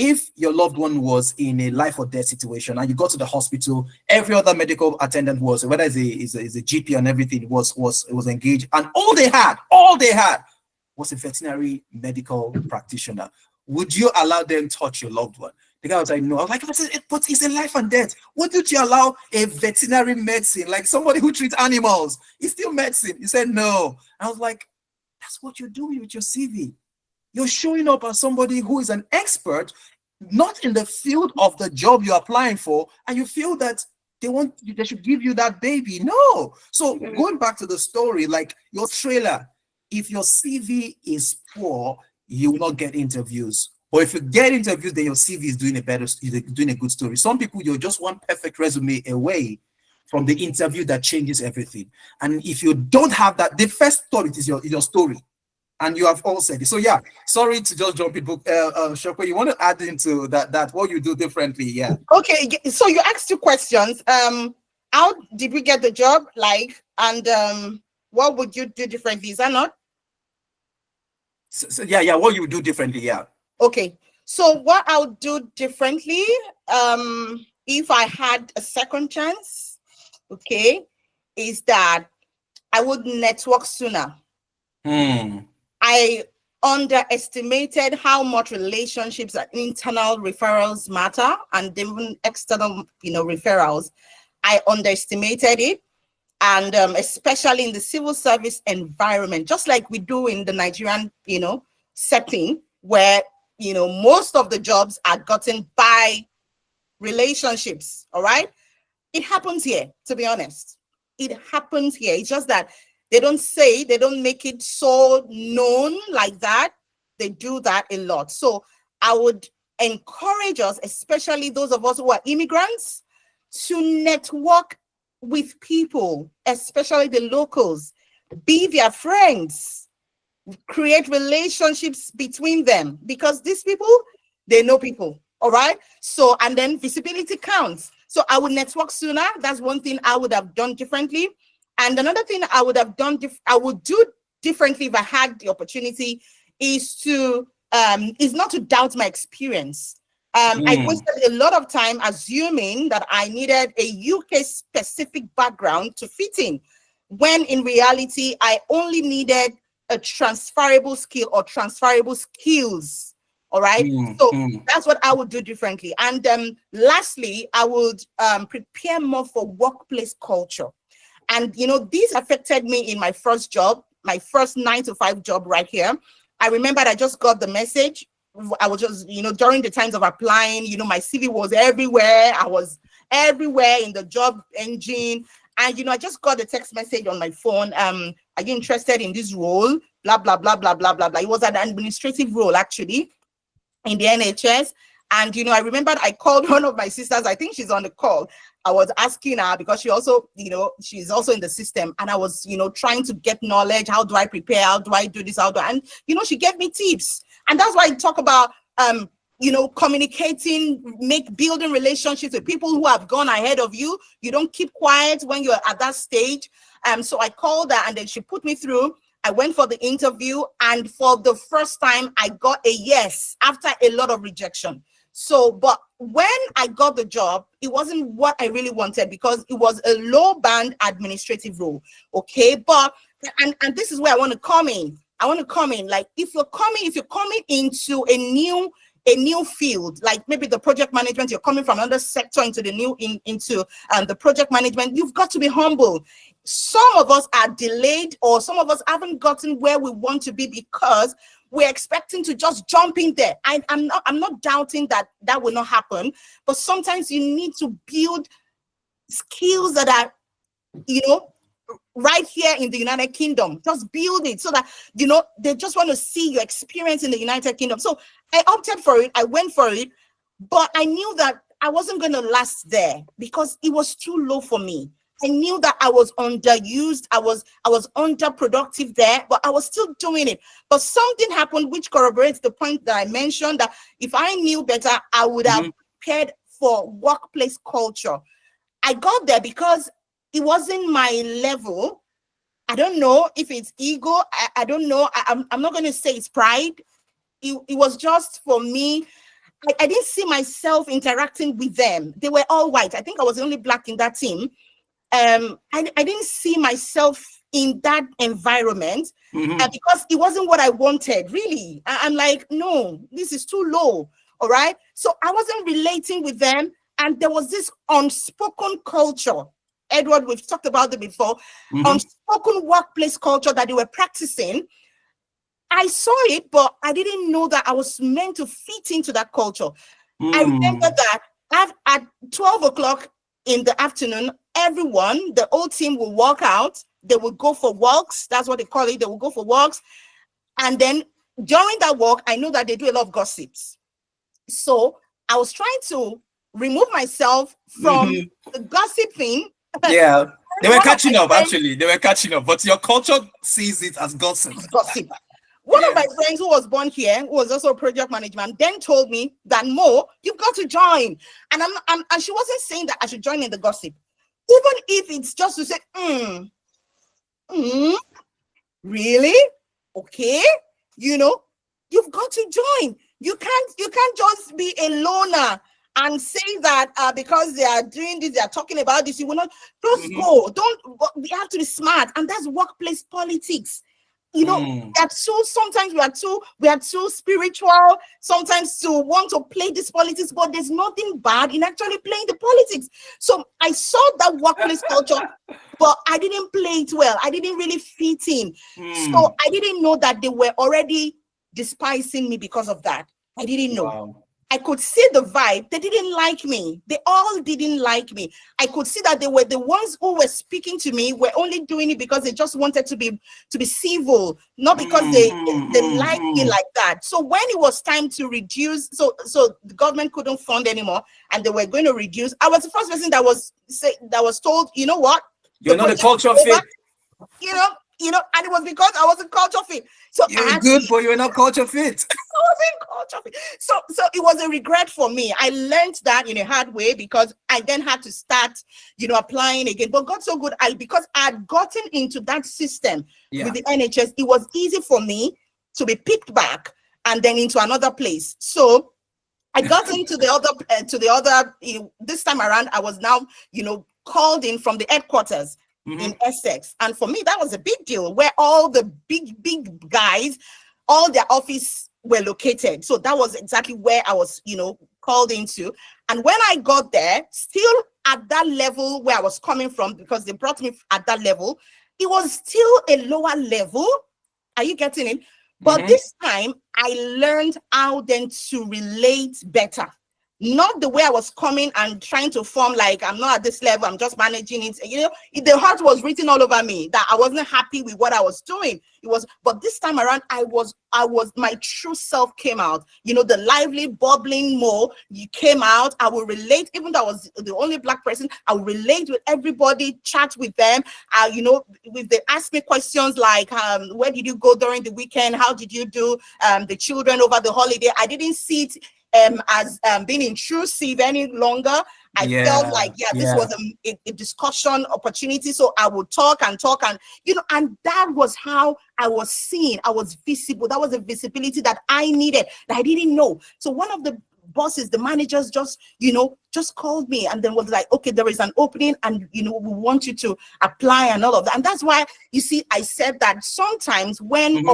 if your loved one was in a life or death situation and you got to the hospital, every other medical attendant was, whether it's a GP and everything, was engaged, and all they had was a veterinary medical practitioner. Would you allow them touch your loved one? The guy was like, no. I was like, but it's a life and death. Wouldn't you allow a veterinary medicine, like somebody who treats animals? It's still medicine. He said no. I was like, that's what you're doing with your CV. You're showing up as somebody who is an expert, not in the field of the job you're applying for, and you feel that they should give you that baby. No. So going back to the story, like your trailer, if your CV is poor, you will not get interviews. Or if you get interviews, then your CV is doing a good story. Some people, you're just one perfect resume away from the interview that changes everything. And if you don't have that, the first thought is your story. And you have all said it. So yeah, sorry to just jump in. Shoko, you want to add into that what you do differently? Yeah. Okay, so you asked 2 questions. How did we get the job? Like, and what would you do differently? Is that not? So yeah, what you do differently? Yeah. Okay, so what I'll do differently, if I had a second chance, okay, is that I would network sooner. I underestimated how much relationships and internal referrals matter, and even external, referrals. I underestimated it, and especially in the civil service environment, just like we do in the Nigerian, setting, where most of the jobs are gotten by relationships. All right, it happens here. To be honest, it happens here. It's just that they don't make it so known like that. They do that a lot. So I would encourage us, especially those of us who are immigrants, to network with people, especially the locals. Be their friends. Create relationships between them, because these people, they know people. All right. So, and then visibility counts. So I would network sooner. That's one thing I would have done differently. And another thing I would have done, I would do differently if I had the opportunity, is not to doubt my experience. I wasted a lot of time assuming that I needed a UK specific background to fit in, when in reality, I only needed a transferable skill or transferable skills. All right. So that's what I would do differently. And lastly, I would prepare more for workplace culture. And, this affected me in my first job, my first 9-to-5 job right here. I remembered I just got the message. I was just, during the times of applying, my CV was everywhere. I was everywhere in the job engine. And, I just got a text message on my phone. Are you interested in this role? Blah, blah, blah, blah, blah, blah, blah. It was an administrative role, actually, in the NHS. And, I remembered I called one of my sisters. I think she's on the call. I was asking her, because she also, she's also in the system. And I was, trying to get knowledge. How do I prepare? How do I do this? And, she gave me tips. And that's why I talk about, communicating, building relationships with people who have gone ahead of you. You don't keep quiet when you're at that stage. So I called her, and then she put me through. I went for the interview, and for the first time, I got a yes after a lot of rejection. So, but when I got the job, it wasn't what I really wanted, because it was a low band administrative role. Okay. But, and this is where I want to come in. Like, if you're coming into a new field, like maybe the project management, you're coming from another sector into the project management, you've got to be humble. Some of us are delayed, or some of us haven't gotten where we want to be because we're expecting to just jump in there. I'm not doubting that will not happen, but sometimes you need to build skills that are, right here in the United Kingdom. Just build it so that, they just want to see your experience in the United Kingdom. So I opted for it. I went for it, but I knew that I wasn't going to last there because it was too low for me. I knew that I was underused. I was underproductive there, but I was still doing it. But something happened which corroborates the point that I mentioned, that if I knew better, I would have prepared for workplace culture. I got there because it wasn't my level. I don't know if it's ego. I don't know. I'm not going to say it's pride. It was just, for me, I didn't see myself interacting with them. They were all white. I think I was the only black in that team. I didn't see myself in that environment because it wasn't what I wanted, really. I'm like, no, this is too low, all right? So I wasn't relating with them, and there was this unspoken culture. Edward, we've talked about it before, unspoken workplace culture that they were practicing. I saw it, but I didn't know that I was meant to fit into that culture. I remember that at 12 o'clock in the afternoon, everyone, the whole team will walk out. They will go for walks. That's what they call it. They will go for walks. And then during that walk, I know that they do a lot of gossips. So I was trying to remove myself from the gossiping. Yeah. They were catching up, actually. They were catching up. But your culture sees it as gossip. Gossip. One of my friends who was born here, who was also a project management, then told me that, Mo, you've got to join. And and she wasn't saying that I should join in the gossip. Even if it's just to say, really? Okay. You know, you've got to join. You can't just be a loner and say that because they are doing this, they are talking about this, you will not just go. We have to be smart. And that's workplace politics. You know, sometimes we are too spiritual, sometimes to want to play this politics, but there's nothing bad in actually playing the politics. So I saw that workplace culture, but I didn't play it well. I didn't really fit in. So I didn't know that they were already despising me because of that. I didn't know. Wow. I could see the vibe. They didn't like me. They all didn't like me. I could see that they were the ones who were speaking to me were only doing it because they just wanted to be civil, not because they liked me like that. So when it was time to reduce, so the government couldn't fund anymore, and they were going to reduce. I was the first person that was told, you know what? You're not a culture fit. You know, and it was because I wasn't culture fit. So you're good, but you're not culture fit. I wasn't culture fit. So it was a regret for me. I learned that in a hard way because I then had to start, applying again. But God so good, because I had gotten into that system with the NHS, it was easy for me to be picked back and then into another place. So I got into the other, this time around, I was now, called in from the headquarters in Essex. And for me, that was a big deal where all the big guys, all their office were located. So that was exactly where I was, called into. And when I got there, still at that level where I was coming from, because they brought me at that level, it was still a lower level. Are you getting it? But this time I learned how then to relate better. Not the way I was coming and trying to form like I'm not at this level, I'm just managing it. The heart was written all over me that I wasn't happy with what I was doing. But this time around, my true self came out. The lively, bubbling Mo, you came out. I will relate, even though I was the only Black person, I will relate with everybody, chat with them. If they ask me questions like, where did you go during the weekend? How did you do the children over the holiday? I didn't see it as being intrusive any longer. I felt like, this was a discussion opportunity. So I would talk and, and that was how I was seen. I was visible. That was a visibility that I needed, that I didn't know. So one of the bosses, the managers just called me and then was like, okay, there is an opening and, we want you to apply and all of that. And that's why, I said that sometimes when interview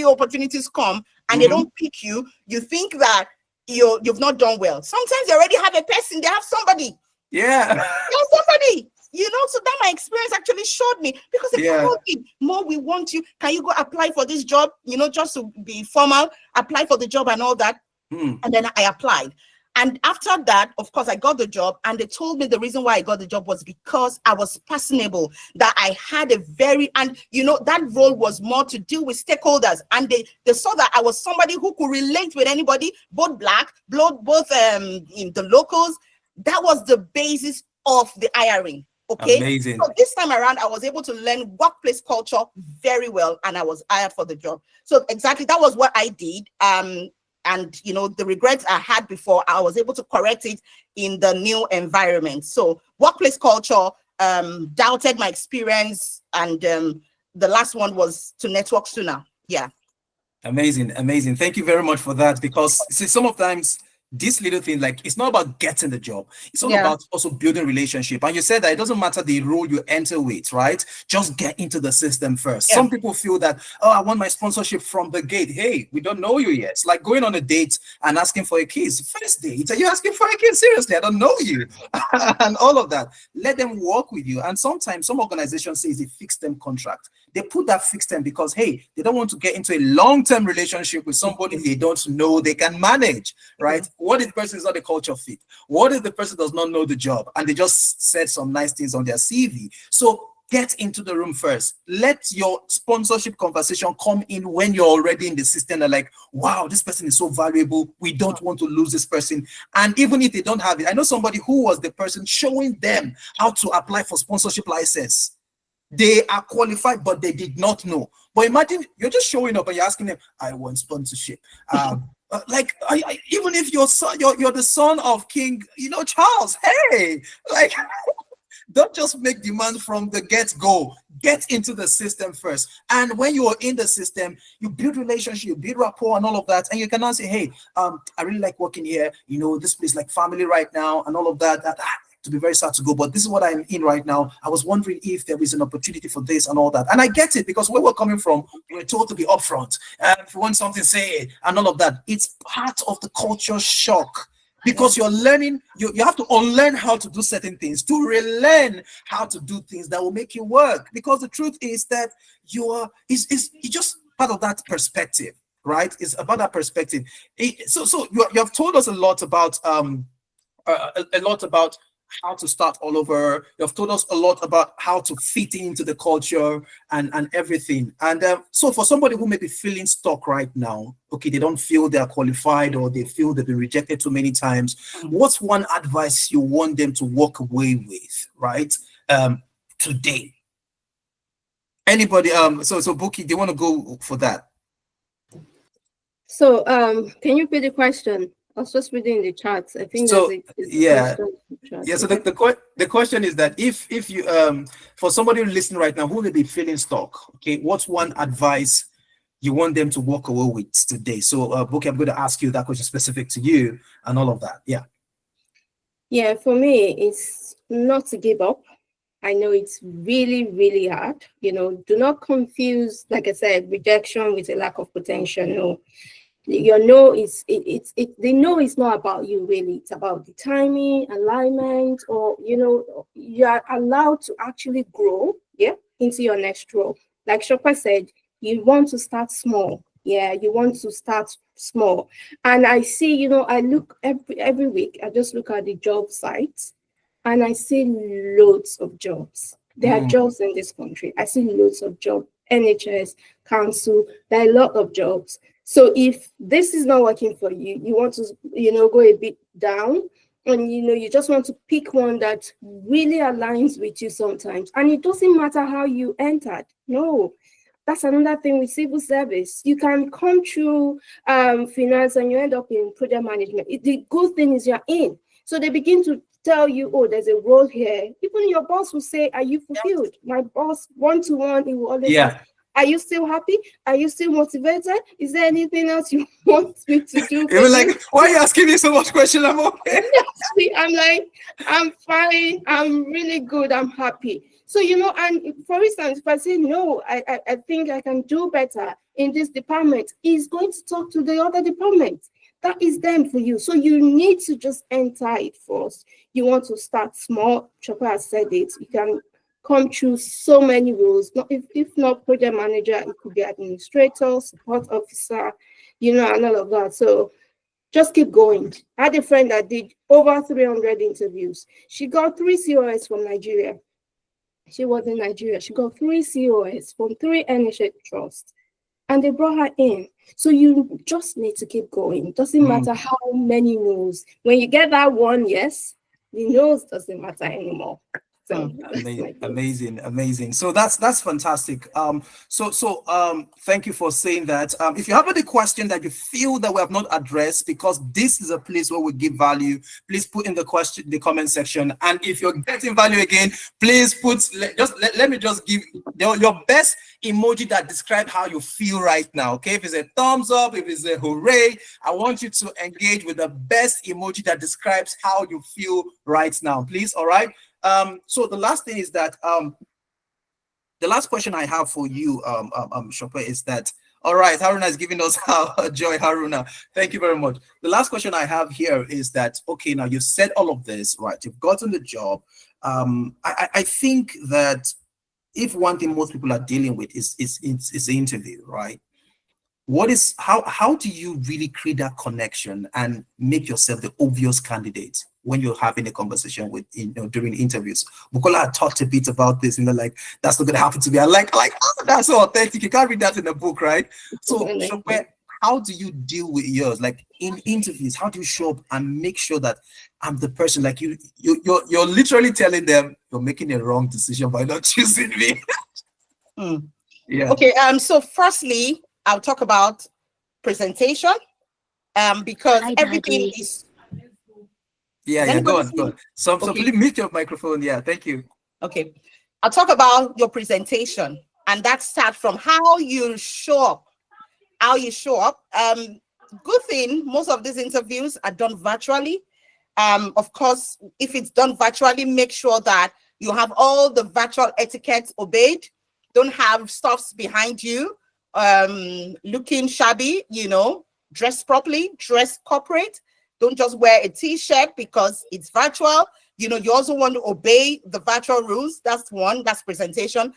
opportunities come and they don't pick you, you think that you've not done well. Sometimes they already have a person, they have somebody. Yeah. They have somebody. So that my experience actually showed me, because they called me, Mo, we want you. Can you go apply for this job? Just to be formal, apply for the job and all that. And then I applied. And after that, of course, I got the job, and they told me the reason why I got the job was because I was personable, that I had that role was more to deal with stakeholders. And they saw that I was somebody who could relate with anybody, both Black, both in the locals. That was the basis of the hiring. Okay. Amazing. So this time around, I was able to learn workplace culture very well, and I was hired for the job. So exactly, that was what I did. And the regrets I had before, I was able to correct it in the new environment. So workplace culture, doubted my experience, and the last one was to network sooner. Yeah. Amazing, amazing. Thank you very much for that. Because see, sometimes this little thing, like it's not about getting the job, it's all Yeah. about also building relationship. And you said that it doesn't matter the role you enter with, right? Just get into the system first. Yeah. Some people feel that, oh, I want my sponsorship from the gate. Hey, we don't know you yet. It's like going on a date and asking for a kiss. First date, are you asking for a kiss? Seriously, I don't know you. And all of that. Let them work with you. And sometimes some organizations say it's a fixed term contract. They put that fixed term because, hey, they don't want to get into a long-term relationship with somebody they don't know they can manage, right? What if the person is not a culture fit? What if the person does not know the job and they just said some nice things on their CV? So get into the room first. Let your sponsorship conversation come in when you're already in the system. They're like, wow, this person is so valuable. We don't want to lose this person. And even if they don't have it, I know somebody who was the person showing them how to apply for sponsorship license. They are qualified, but they did not know. But imagine you're just showing up and you're asking them, I want sponsorship. Like, even if you're the son of King, Charles, hey, like, don't just make demands from the get-go. Get into the system first. And when you are in the system, you build relationship, you build rapport and all of that. And you can now say, hey, I really like working here. This place like family right now and all of that. To be very sad to go, but this is what I'm in right now. I was wondering if there is an opportunity for this and all that. And I get it, because where we're coming from, we're told to be upfront. If you want something, say it, and all of that. It's part of the culture shock, because you're learning, you have to unlearn how to do certain things to relearn how to do things that will make you work. Because the truth is that it's just part of that perspective, right? It's about that perspective. So you have told us a lot about how to start all over. You've told us a lot about how to fit into the culture and everything. And so for somebody who may be feeling stuck right now, okay, they don't feel they're qualified, or they feel they've been rejected too many times, what's one advice you want them to walk away with, right? Today. Anybody, so Buki, do you want to go for that? So can you repeat the question? I was just reading the charts. I think so. Yeah. So the question is that if you for somebody listening right now who may be feeling stuck, okay, what's one advice you want them to walk away with today? So Buki, I'm going to ask you that question specific to you and all of that. Yeah, for me, it's not to give up. I know it's really, really hard. Do not confuse, like I said, rejection with a lack of potential. No. Your no is the no is not about you really. It's about the timing, alignment, or you are allowed to actually grow, into your next role. Like Shopper said, you want to start small. Yeah, you want to start small. And I see, I look every week, I just look at the job sites and I see loads of jobs. There are jobs in this country. I see loads of jobs. NHS, council, there are a lot of jobs. So if this is not working for you, you want to, go a bit down, and, you just want to pick one that really aligns with you sometimes. And it doesn't matter how you entered. No, that's another thing with civil service. You can come through finance and you end up in project management. The good thing is you're in. So they begin to tell you, oh, there's a role here. Even your boss will say, are you fulfilled? My boss, one-to-one, he will always ask, are you still happy? Are you still motivated? Is there anything else you want me to do? You're like, why are you asking me so much questions? I'm okay. I'm like, I'm fine. I'm really good. I'm happy. So, and for instance, if I say, no, I think I can do better in this department, he's going to talk to the other department. That is them for you. So you need to just enter it first. You want to start small. Chopper has said it. You can come through so many roles. If not project manager, it could be administrator, support officer, and all of that. So just keep going. I had a friend that did over 300 interviews. She got 3 COS from Nigeria. She was in Nigeria. She got 3 COS from 3 NHS trusts. And they brought her in. So you just need to keep going. Doesn't matter how many no's. When you get that one yes, the no's doesn't matter anymore. So that's my goal. Amazing. So that's fantastic. Thank you for saying that. If you have any question that you feel that we have not addressed, because this is a place where we give value, please put in the comment section. And if you're getting value again, please let me just give your best emoji that describes how you feel right now. Okay, if it's a thumbs up, if it's a hooray, I want you to engage with the best emoji that describes how you feel right now, please. All right. So the last thing is that the last question I have for you, Shopper, is that, all right, Haruna is giving us joy. Haruna, thank you very much. The last question I have here is that, okay, now you've said all of this, right? You've gotten the job. I think that if one thing most people are dealing with is the interview, right? How do you really create that connection and make yourself the obvious candidate when you're having a conversation with, during interviews? Bukola had talked a bit about this, like, that's not going to happen to me. I like, oh, that's so authentic. You can't read that in a book, right? So, Shopper, how do you deal with yours? Like in interviews, how do you show up and make sure that I'm the person? Like you're literally telling them you're making a wrong decision by not choosing me. Yeah. Okay. So firstly, I'll talk about presentation. Because everything is. Yeah, go on. So okay. Please mute your microphone. Yeah, thank you. Okay. I'll talk about your presentation, and that starts from how you show up. Good thing, most of these interviews are done virtually. Of course, if it's done virtually, make sure that you have all the virtual etiquette obeyed. Don't have stuffs behind you, looking shabby, dress properly, dress corporate. Don't just wear a t-shirt because it's virtual. You also want to obey the virtual rules. That's one, that's presentation.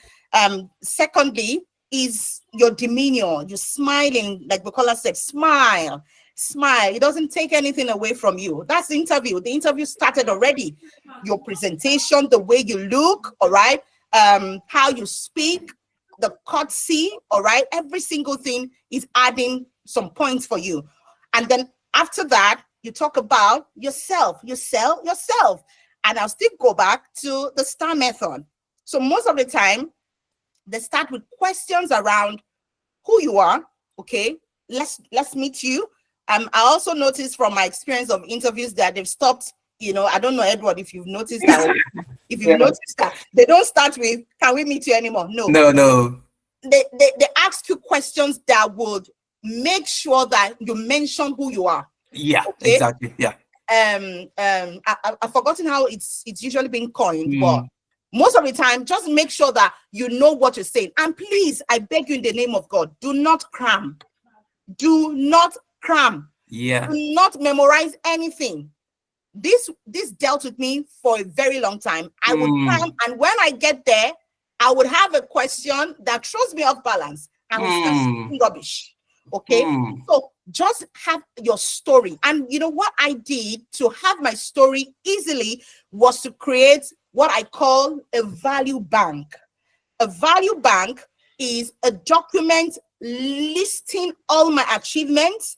Secondly, is your demeanor. You're smiling, like Bukola said, smile. It doesn't take anything away from you. That's the interview. The interview started already. Your presentation, the way you look, all right? How you speak, the courtesy, all right? Every single thing is adding some points for you. And then after that, you talk about yourself. You sell yourself. And I'll still go back to the STAR method. So most of the time, they start with questions around who you are. Okay, let's meet you. I also noticed from my experience of interviews that they've stopped. I don't know, Edward, if you've noticed that. If you've noticed that, they don't start with, "Can we meet you anymore?" No. They ask you questions that would make sure that you mention who you are. Yeah, okay? Exactly. Yeah. I've forgotten how it's usually been coined, but most of the time, just make sure that you know what you're saying. And please, I beg you in the name of God, do not cram. Do not cram. Yeah. Do not memorize anything. This dealt with me for a very long time. I would cram, and when I get there, I would have a question that throws me off balance. I would start speaking rubbish. Okay, so just have your story. And what I did to have my story easily was to create what I call a value bank. A value bank is a document listing all my achievements,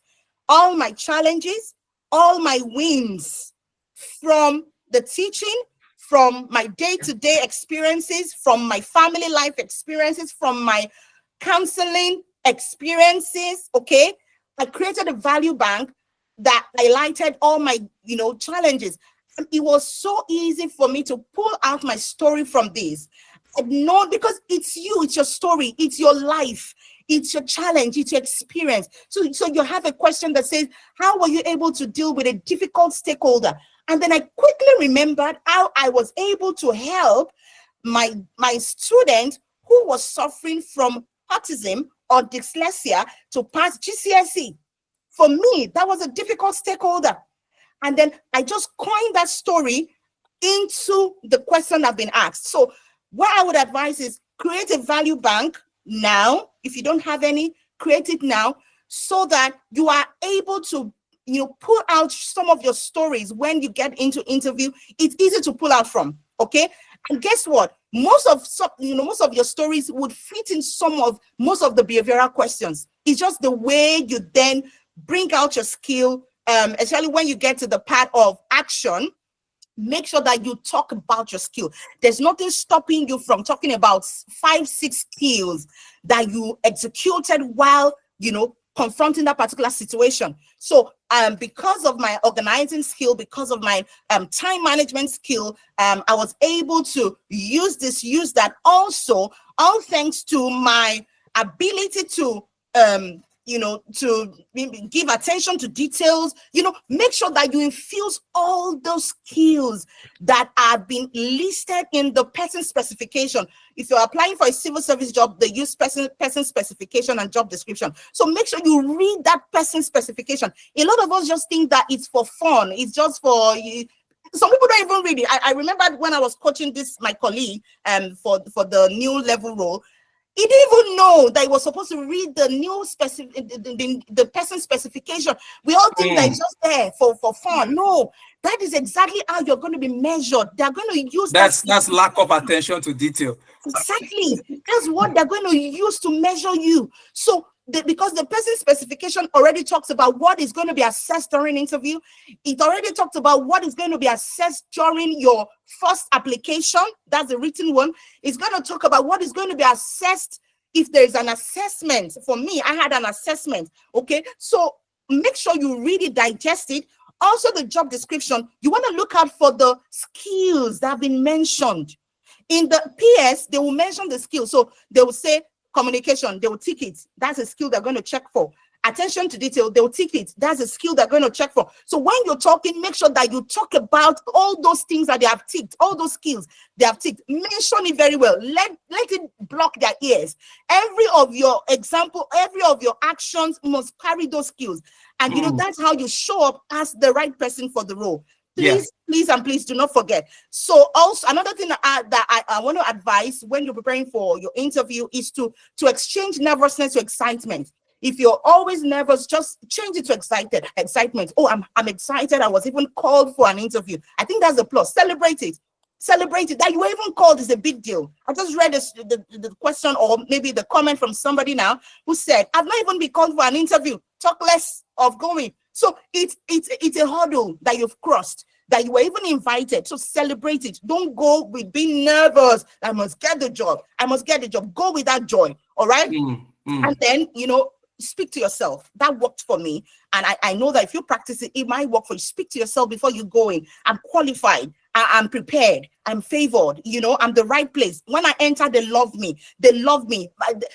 all my challenges, all my wins from the teaching, from my day-to-day experiences, from my family life experiences, from my counseling experiences. Okay, I created a value bank that highlighted all my challenges. And it was so easy for me to pull out my story from this. I know, because it's you, it's your story, it's your life, it's your challenge, it's your experience. So you have a question that says, how were you able to deal with a difficult stakeholder? And then I quickly remembered how I was able to help my student who was suffering from autism or dyslexia to pass GCSE. For me, that was a difficult stakeholder. And then I just coined that story into the question I've been asked. So what I would advise is create a value bank now. If you don't have any, create it now so that you are able to pull out some of your stories when you get into interview. It's easy to pull out from. Okay. And guess what? Most of your stories would fit in most of the behavioral questions. It's just the way you then bring out your skill, especially when you get to the part of action. make sure that you talk about your skill. There's nothing stopping you from talking about 5, 6 skills that you executed while, confronting that particular situation. So because of my organizing skill, because of my time management skill, I was able to use that also, all thanks to my ability to to give attention to details, make sure that you infuse all those skills that are being listed in the person specification. If you're applying for a civil service job, they use person specification and job description. So make sure you read that person specification. A lot of us just think that it's for fun. It's just for some people don't even read it. I remember when I was coaching my colleague for the new level role. He didn't even know that he was supposed to read the new the person specification. We all think that it's just there for fun. No, that is exactly how you're going to be measured. They're going to use that's lack of attention to detail. Exactly. That's what they're going to use to measure you. So because the person specification already talks about what is going to be assessed during interview, it already talks about what is going to be assessed during your first application. That's the written one. It's going to talk about what is going to be assessed if there is an assessment. For me, I had an assessment. Okay, so make sure you read it, digest it. Also, the job description, you want to look out for the skills that have been mentioned. In the PS, they will mention the skills. So they will say communication, they will tick it. That's a skill they're going to check for. Attention to detail, they will tick it. That's a skill they're going to check for. So when you're talking, make sure that you talk about all those things that they have ticked, all those skills they have ticked. Mention it very well. Let it block their ears. Every of your actions must carry those skills. And that's how you show up as the right person for the role. Please and please do not forget. So also another thing that I want to advise when you're preparing for your interview is to exchange nervousness to excitement. If you're always nervous, just change it to excitement. Oh, I'm excited. I was even called for an interview. I think that's a plus. Celebrate it. Celebrate it. That you were even called is a big deal. I just read the question or maybe the comment from somebody now who said, I've not even been called for an interview. Talk less of going. So it's a hurdle that you've crossed, that you were even invited. So celebrate it. Don't go with being nervous. I must get the job. I must get the job. Go with that joy. All right. And then, speak to yourself. That worked for me. And I know that if you practice it, it might work for you. Speak to yourself before you go in. I'm qualified. I'm prepared. I'm favored. I'm the right place. When I enter, they love me. They love me.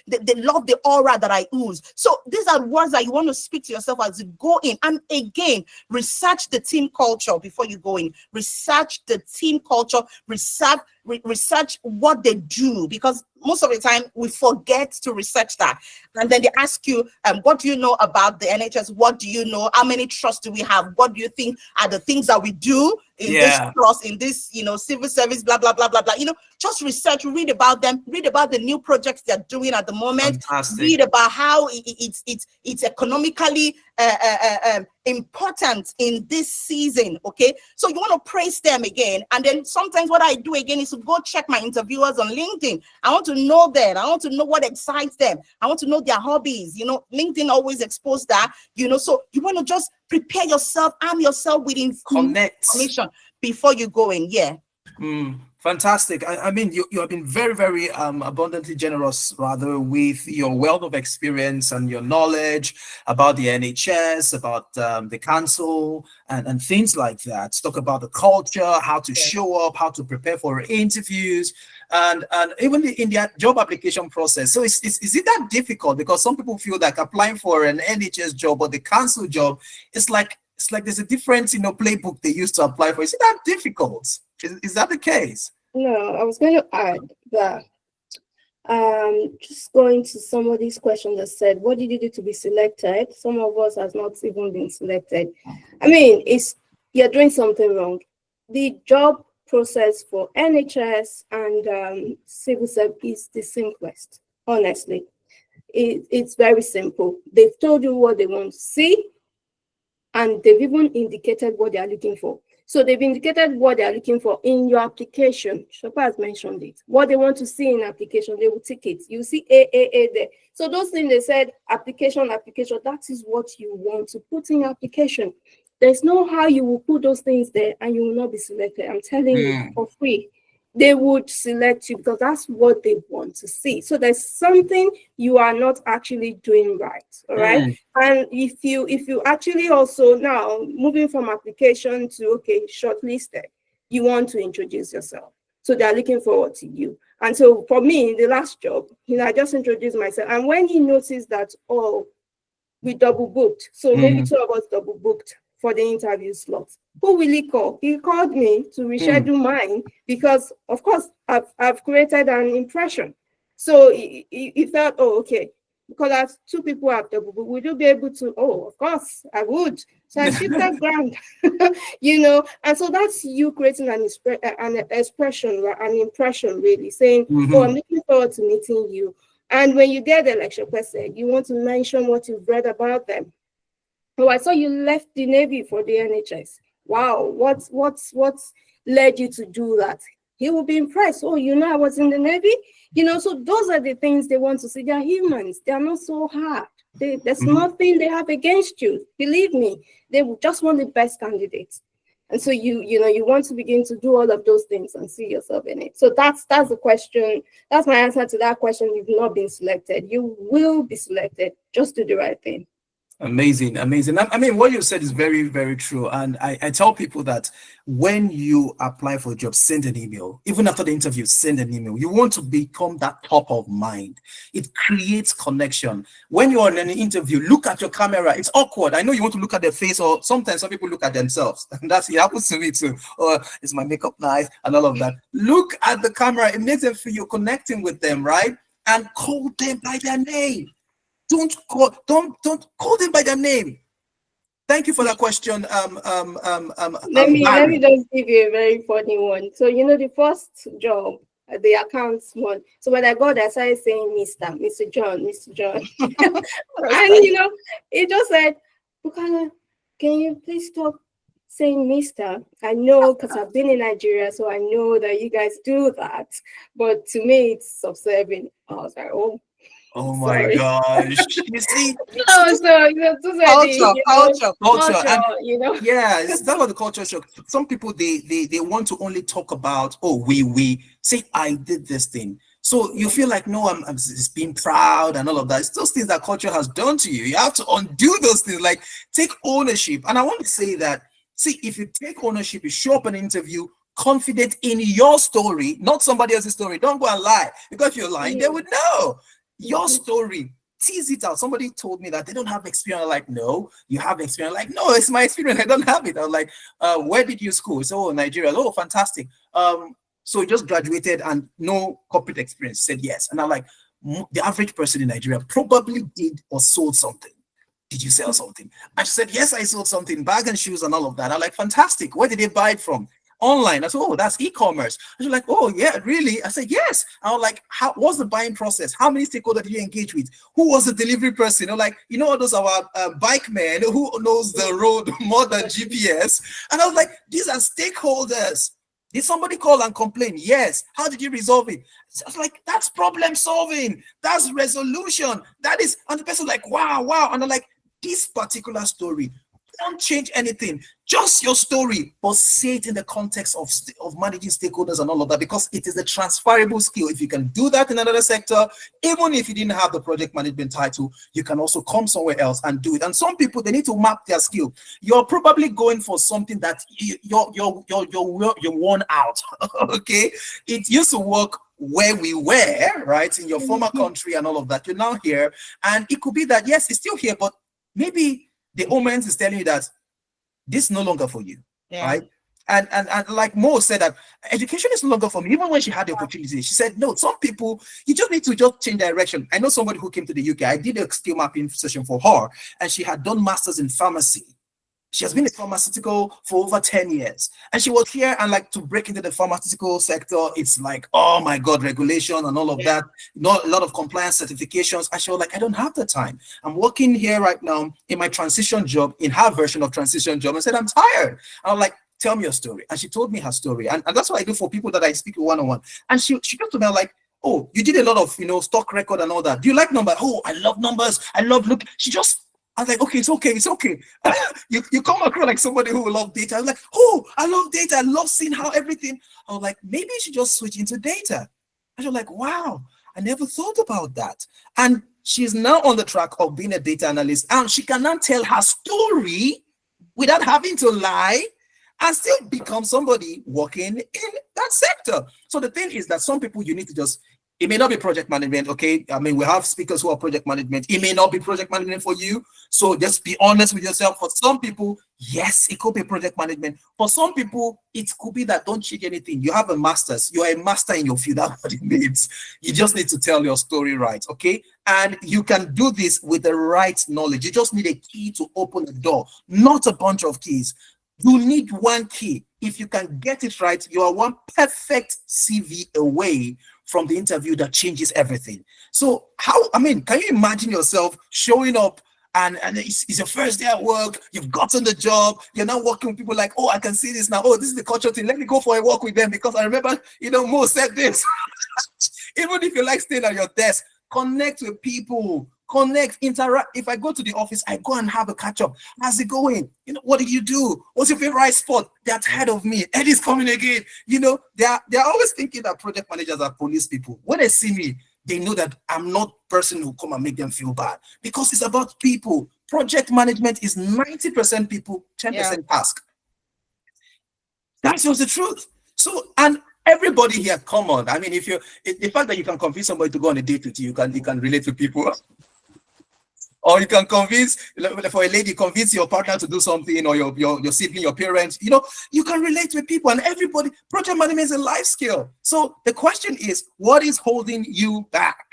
They love the aura that I ooze. So these are words that you want to speak to yourself as you go in. And again, research the team culture before you go in. Research the team culture. Research what they do, because most of the time we forget to research that. And then they ask you, what do you know about the NHS? What do you know? How many trusts do we have? What do you think are the things that we do in this trust, in this, civil service, blah, blah, blah, blah, blah. Just research, read about them, read about the new projects they're doing at the moment. Fantastic. Read about how it's economically important in this season. Okay, so you want to praise them again. And then sometimes what I do again is to go check my interviewers on LinkedIn. I want to know them. I want to know what excites them. I want to know their hobbies. LinkedIn always exposes that. So you want to just prepare yourself, arm yourself with information before you go in. Fantastic. I mean, you have been very, very abundantly generous, rather, with your wealth of experience and your knowledge about the NHS, about the council, and things like that. Talk about the culture, how to show up, how to prepare for interviews, and even in their job application process. So is it that difficult? Because some people feel like applying for an NHS job or the council job, it's like there's a different playbook they used to apply for. Is it that difficult? Is that the case? No, I was going to add that just going to some of these questions that said, what did you do to be selected? Some of us has not even been selected. I mean, you're doing something wrong. The job process for NHS and civil service is the simplest, honestly. It's very simple. They've told you what they want to see, and they've even indicated what they are looking for. So they've indicated what they are looking for in your application. Shopper has mentioned it. What they want to see in application, they will tick it. You see AAA there. So those things they said, application, that is what you want to put in your application. There's no how you will put those things there and you will not be selected. I'm telling you for free. They would select you because that's what they want to see. So there's something you are not actually doing right. All right. And if you actually also now moving from application to shortlisted, you want to introduce yourself. So they're looking forward to you. And so for me, in the last job, I just introduced myself. And when he noticed that, we double booked. So maybe 2 of us double booked for the interview slots. Who will he call? He called me to reschedule mine because, of course, I've created an impression. So he felt, okay, because as 2 people have double booked, would you be able to? Oh, of course, I would. So I shifted ground, and so that's you creating an expression, an impression, really saying, oh, I'm looking forward to meeting you. And when you get the lecture person, you want to mention what you've read about them. Oh, I saw you left the Navy for the NHS. Wow, what's led you to do that? He will be impressed. Oh, I was in the Navy. So those are the things they want to see. They're humans. They are not so hard. There's nothing they have against you. Believe me, they just want the best candidates. And so you want to begin to do all of those things and see yourself in it. So that's the question. That's my answer to that question. You've not been selected. You will be selected. Just do the right thing. Amazing. I mean, what you said is very, very true. And I tell people that when you apply for a job, send an email. Even after the interview, send an email. You want to become that top of mind. It creates connection. When you're in an interview, look at your camera. It's awkward. I know you want to look at their face, or sometimes some people look at themselves. And it happens to me too. Or is my makeup nice? And all of that. Look at the camera. It makes them feel you're connecting with them, right? And call them by their name. Don't call them by their name. Thank you for that question. Let me just give you a very funny one. So the first job, the accounts one. So when I got there, I started saying Mr. John. And it just said, Bukola, can you please stop saying Mr.? I know because I've been in Nigeria, so I know that you guys do that. But to me, it's subservient. I was like, oh my gosh. You see? Culture. Yeah, it's not about the culture shock. Some people, they want to only talk about, we say, I did this thing. So you feel like, no, I'm just being proud and all of that. It's those things that culture has done to you. You have to undo those things, like take ownership. And I want to say that, if you take ownership, you show up an interview, confident in your story, not somebody else's story. Don't go and lie, because if you're lying, they would know. Your story, tease it out. Somebody told me that they don't have experience. I'm like, no, you have experience. I'm like, no, it's my experience. I don't have it. I was like, where did you school? So, Nigeria. Oh, fantastic. So you just graduated and no corporate experience. Said yes. And I'm like, the average person in Nigeria probably did or sold something. Did you sell something? And she said, yes, I sold something, bag and shoes and all of that. I'm like, fantastic. Where did they buy it from? Online. I said, oh, that's e-commerce. And she's like, oh yeah, really? I said, yes. I was like, what's the buying process? How many stakeholders did you engage with? Who was the delivery person? All those are our bike men who knows the road more than GPS. And I was like, these are stakeholders. Did somebody call and complain? Yes. How did you resolve it? I was like, that's problem solving. That's resolution. That is, and the person like, wow. And I'm like, this particular story, don't change anything, just your story, but say it in the context of managing stakeholders and all of that, because it is a transferable skill. If you can do that in another sector, even if you didn't have the project management title, you can also come somewhere else and do it. And some people, they need to map their skill. You're probably going for something that you're worn out. Okay, it used to work where we were, right, in your former country and all of that. You're now here, and it could be that yes, it's still here, but maybe the moment is telling you that this is no longer for you, right? And like Mo said, that education is no longer for me. Even when she had the opportunity, she said, no, some people, you just need to just change direction. I know somebody who came to the UK. I did a skill mapping session for her, and she had done masters in pharmacy. She has been in pharmaceutical for over 10 years. And she was here, and to break into the pharmaceutical sector, it's like, oh my God, regulation and all of that. Not a lot of compliance certifications. And she was like, I don't have the time. I'm working here right now in my transition job, in her version of transition job. I said, I'm tired. And I'm like, tell me your story. And she told me her story. And that's what I do for people that I speak one-on-one. And she got to me like, oh, you did a lot of, stock record and all that. Do you like numbers? Oh, I love numbers. I love look. She just I was like, okay, it's okay, it's okay. you come across like somebody who will love data. I was like, oh, I love data. I love seeing how everything. I was like, maybe you should just switch into data. And she was like, wow, I never thought about that. And she's now on the track of being a data analyst, and she can now tell her story without having to lie and still become somebody working in that sector. So the thing is that some people you need to just, it may not be project management, okay? I mean, we have speakers who are project management. It may not be project management for you. So just be honest with yourself. For some people, yes, it could be project management. For some people, it could be that don't change anything. You have a master's. You're a master in your field. That's what it means. You just need to tell your story right, okay? And you can do this with the right knowledge. You just need a key to open the door, not a bunch of keys. You need one key. If you can get it right, you are one perfect CV away from the interview that changes everything. So I mean, can you imagine yourself showing up and it's your first day at work, you've gotten the job, you're now working with people like, oh, I can see this now. Oh, this is the culture thing. Let me go for a walk with them because I remember, Mo said this. Even if you like staying at your desk, connect with people. Connect, interact. If I go to the office, I go and have a catch up. How's it going? What did you do? What's your favorite spot? They're tired of me. Eddie's coming again. They're always thinking that project managers are police people. When they see me, they know that I'm not person who come and make them feel bad, because it's about people. Project management is 90% people, 10% task. That's just the truth. So, and everybody here, come on. I mean, the fact that you can convince somebody to go on a date with you, you can relate to people. Or you can convince, for a lady, convince your partner to do something, or your sibling, your parents. You can relate with people, and everybody. Project management is a life skill. So the question is, what is holding you back?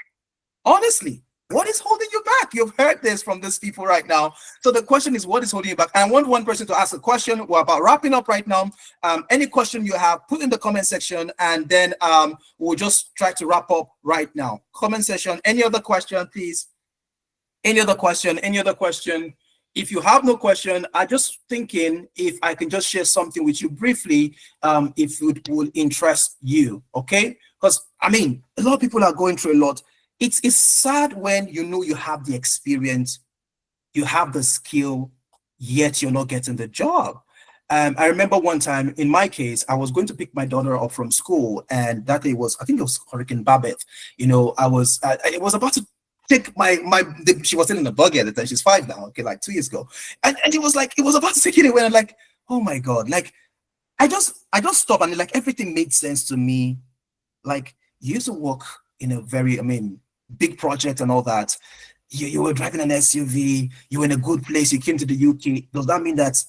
Honestly, what is holding you back? You've heard this from these people right now. So the question is, what is holding you back? I want one person to ask a question. We're about wrapping up right now. Any question you have, put in the comment section, and then we'll just try to wrap up right now. Comment section. Any other question, please? Any other question? Any other question? If you have no question, I'm just thinking if I can just share something with you briefly, if it will interest you, okay? Because, I mean, a lot of people are going through a lot. It's sad when you have the experience, you have the skill, yet you're not getting the job. I remember one time, in my case, I was going to pick my daughter up from school, and that day I think it was Hurricane Babette. I was about to take she was still in the buggy at the time. She's 5 now, okay, like 2 years ago. And it was about to take it away. And I'm like, oh my God. Like, I just stopped, and like everything made sense to me. Like, you used to work in a very, big project and all that. You were driving an SUV, you were in a good place, you came to the UK. Does that mean that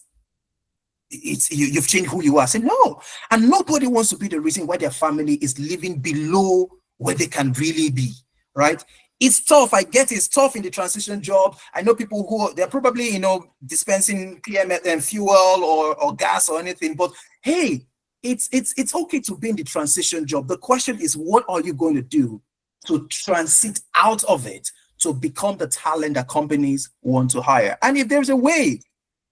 you've changed who you are? I said, no. And nobody wants to be the reason why their family is living below where they can really be, right? It's tough. I get it's tough in the transition job. I know people who they're probably, dispensing PM and fuel or gas or anything, but hey, it's okay to be in the transition job. The question is, what are you going to do to transit out of it to become the talent that companies want to hire? And if there's a way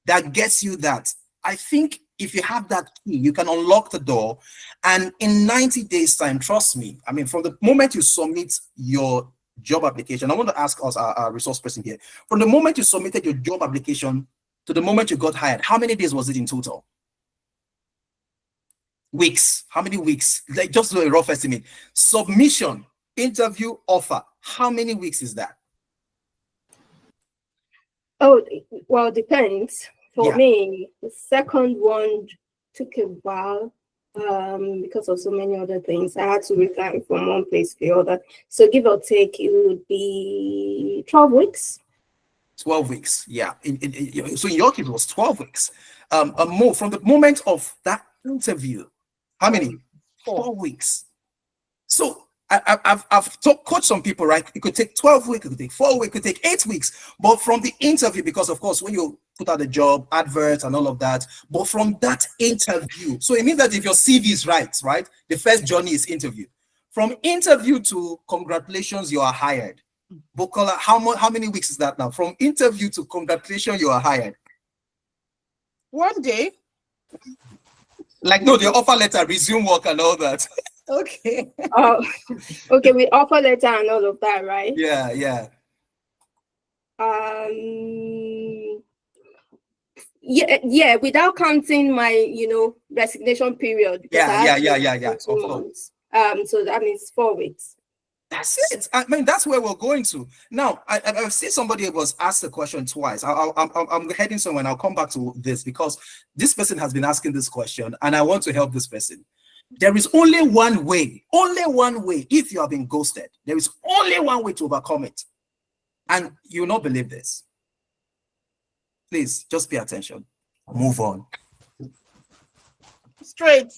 that gets you that, I think if you have that key, you can unlock the door. And in 90 days time, trust me, from the moment you submit your job application, I want to ask us, our resource person here, from the moment you submitted your job application to the moment you got hired, how many days was it in total? Weeks. How many weeks? Like, just do a rough estimate. Submission, interview, offer. How many weeks is that? Oh, well, it depends. For Yeah. me, the second one took a while because of so many other things. I had to resign from one place to the other. So give or take, it would be 12 weeks. 12 weeks. Yeah. So in your case, it was 12 weeks. More from the moment of that interview. How many? 4 weeks. So I've coached some people, right? It could take 12 weeks, it could take 4 weeks, it could take 8 weeks. But from the interview, because of course, when you put out the job, adverts and all of that, but from that interview, so it means that if your CV is right, the first journey is interview. From interview to congratulations, you are hired. Bukola, how many weeks is that now? From interview to congratulations, you are hired. 1 day. Like, no, the offer letter, resume work and all that. Okay. Oh, okay, with offer letter and all of that, right? Yeah. Yeah, without counting my, resignation period. Because I Yeah. had to Of 2 course. months. So that means 4 weeks. That's it. I mean, that's where we're going to. Now, I've seen somebody was asked the question twice. I'm heading somewhere, and I'll come back to this because this person has been asking this question, and I want to help this person. There is only one way. If you have been ghosted, there is only one way to overcome it, and you will not believe this. Please, just pay attention. Move on. Straight,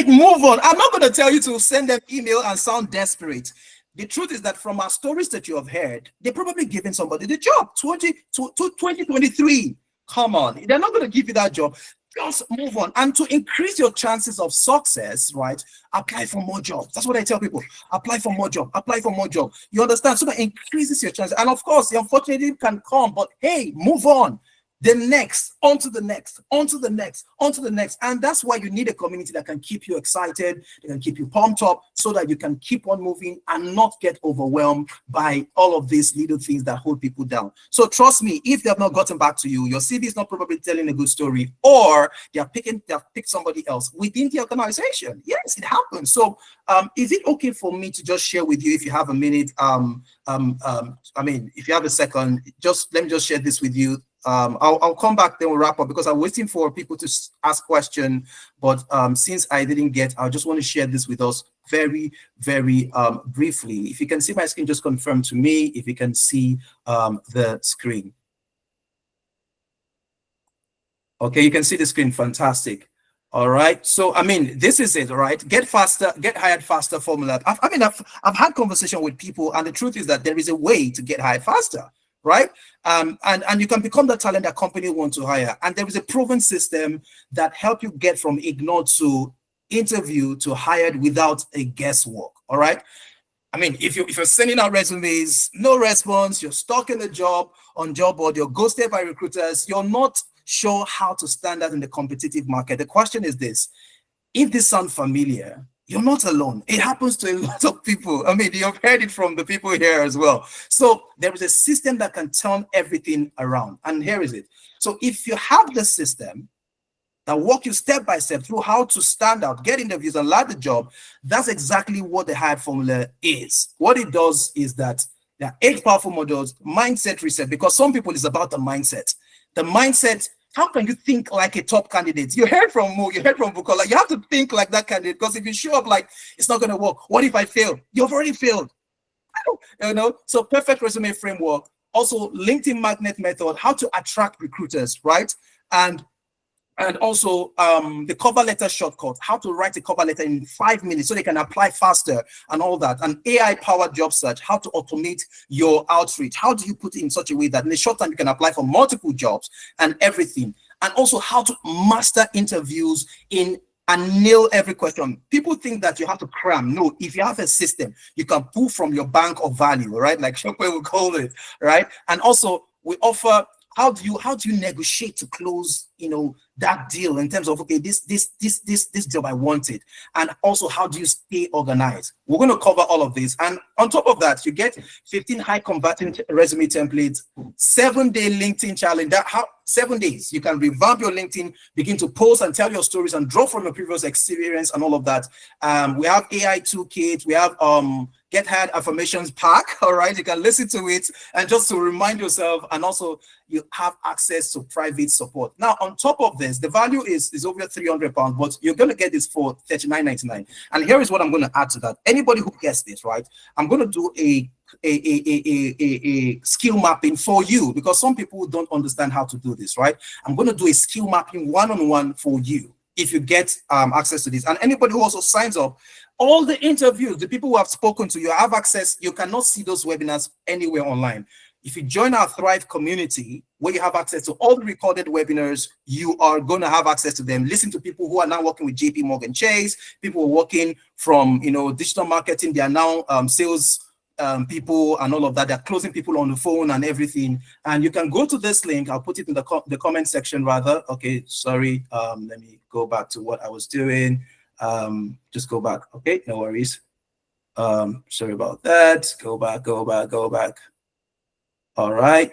move on. I'm not going to tell you to send them email and sound desperate. The truth is that from our stories that you have heard, they're probably giving somebody the job. 2023. Come on. They're not going to give you that job. Just move on. And to increase your chances of success, right? Apply for more jobs. That's what I tell people. Apply for more job. Apply for more job. You understand? So that increases your chances. And of course, the unfortunately can come, but hey, move on. The next, onto the next. And that's why you need a community that can keep you excited, that can keep you pumped up, so that you can keep on moving and not get overwhelmed by all of these little things that hold people down. So trust me, if they have not gotten back to you, your CV is not probably telling a good story, or they have picked somebody else within the organization. Yes, it happens. So is it okay for me to just share with you, if you have a minute, if you have a second, let me just share this with you. I'll come back, then we'll wrap up, because I'm waiting for people to ask questions. But since I didn't get, I just want to share this with us very, very briefly. If you can see my screen, just confirm to me if you can see the screen. Okay, you can see the screen. Fantastic. All right. So, this is it, right? Get hired faster formula. I've had conversation with people, and the truth is that there is a way to get hired faster. Right? And you can become the talent that company want to hire. And there is a proven system that help you get from ignored to interview to hired without a guesswork. All right. If you're sending out resumes, no response, you're stuck in the job board, you're ghosted by recruiters, you're not sure how to stand out in the competitive market. The question is this: if this sounds familiar, you're not alone. It happens to a lot of people. You've heard it from the people here as well. So there is a system that can turn everything around. And here is it. So if you have the system that walk you step by step through how to stand out, get interviews, and land the job, that's exactly what the Hired Formula is. What it does is that there are 8 powerful modules, mindset reset, because some people, it's about the mindset. The mindset. How can you think like a top candidate? You heard from Mo, you heard from Bukola. You have to think like that candidate, because if you show up like it's not going to work, what if I fail? You've already failed. So perfect resume framework. Also, LinkedIn magnet method, how to attract recruiters, right? And also the cover letter shortcut, how to write a cover letter in 5 minutes so they can apply faster and all that. And AI-powered job search, how to automate your outreach. How do you put it in such a way that in a short time you can apply for multiple jobs and everything. And also how to master interviews and nail every question. People think that you have to cram. No, if you have a system, you can pull from your bank of value, right? Like Shopware will call it, right? And also we offer, how do you negotiate to close, that deal in terms of, okay, this job I wanted, and also how do you stay organized? We're going to cover all of this, and on top of that, you get 15 high converting resume templates, 7-day LinkedIn challenge. 7 days you can revamp your LinkedIn, begin to post and tell your stories and draw from your previous experience and all of that. We have AI toolkit, we have Get Hired Affirmations pack. All right, you can listen to it and just to remind yourself, and also you have access to private support. Now, on top of this, the value is over £300, but you're going to get this for $39.99. And here is what I'm going to add to that. Anybody who gets this, right, I'm going to do a skill mapping for you, because some people don't understand how to do this, right? I'm going to do a skill mapping one-on-one for you if you get access to this. And anybody who also signs up, all the interviews, the people who have spoken to you have access. You cannot see those webinars anywhere online. If you join our Thrive community, where you have access to all the recorded webinars, you are going to have access to them. Listen to people who are now working with JP Morgan Chase, people who are working from digital marketing. They are now sales people and all of that. They're closing people on the phone and everything. And you can go to this link. I'll put it in the comment section rather. Okay, sorry. Let me go back to what I was doing. Just go back. Okay, no worries. Sorry about that. Go back. All right.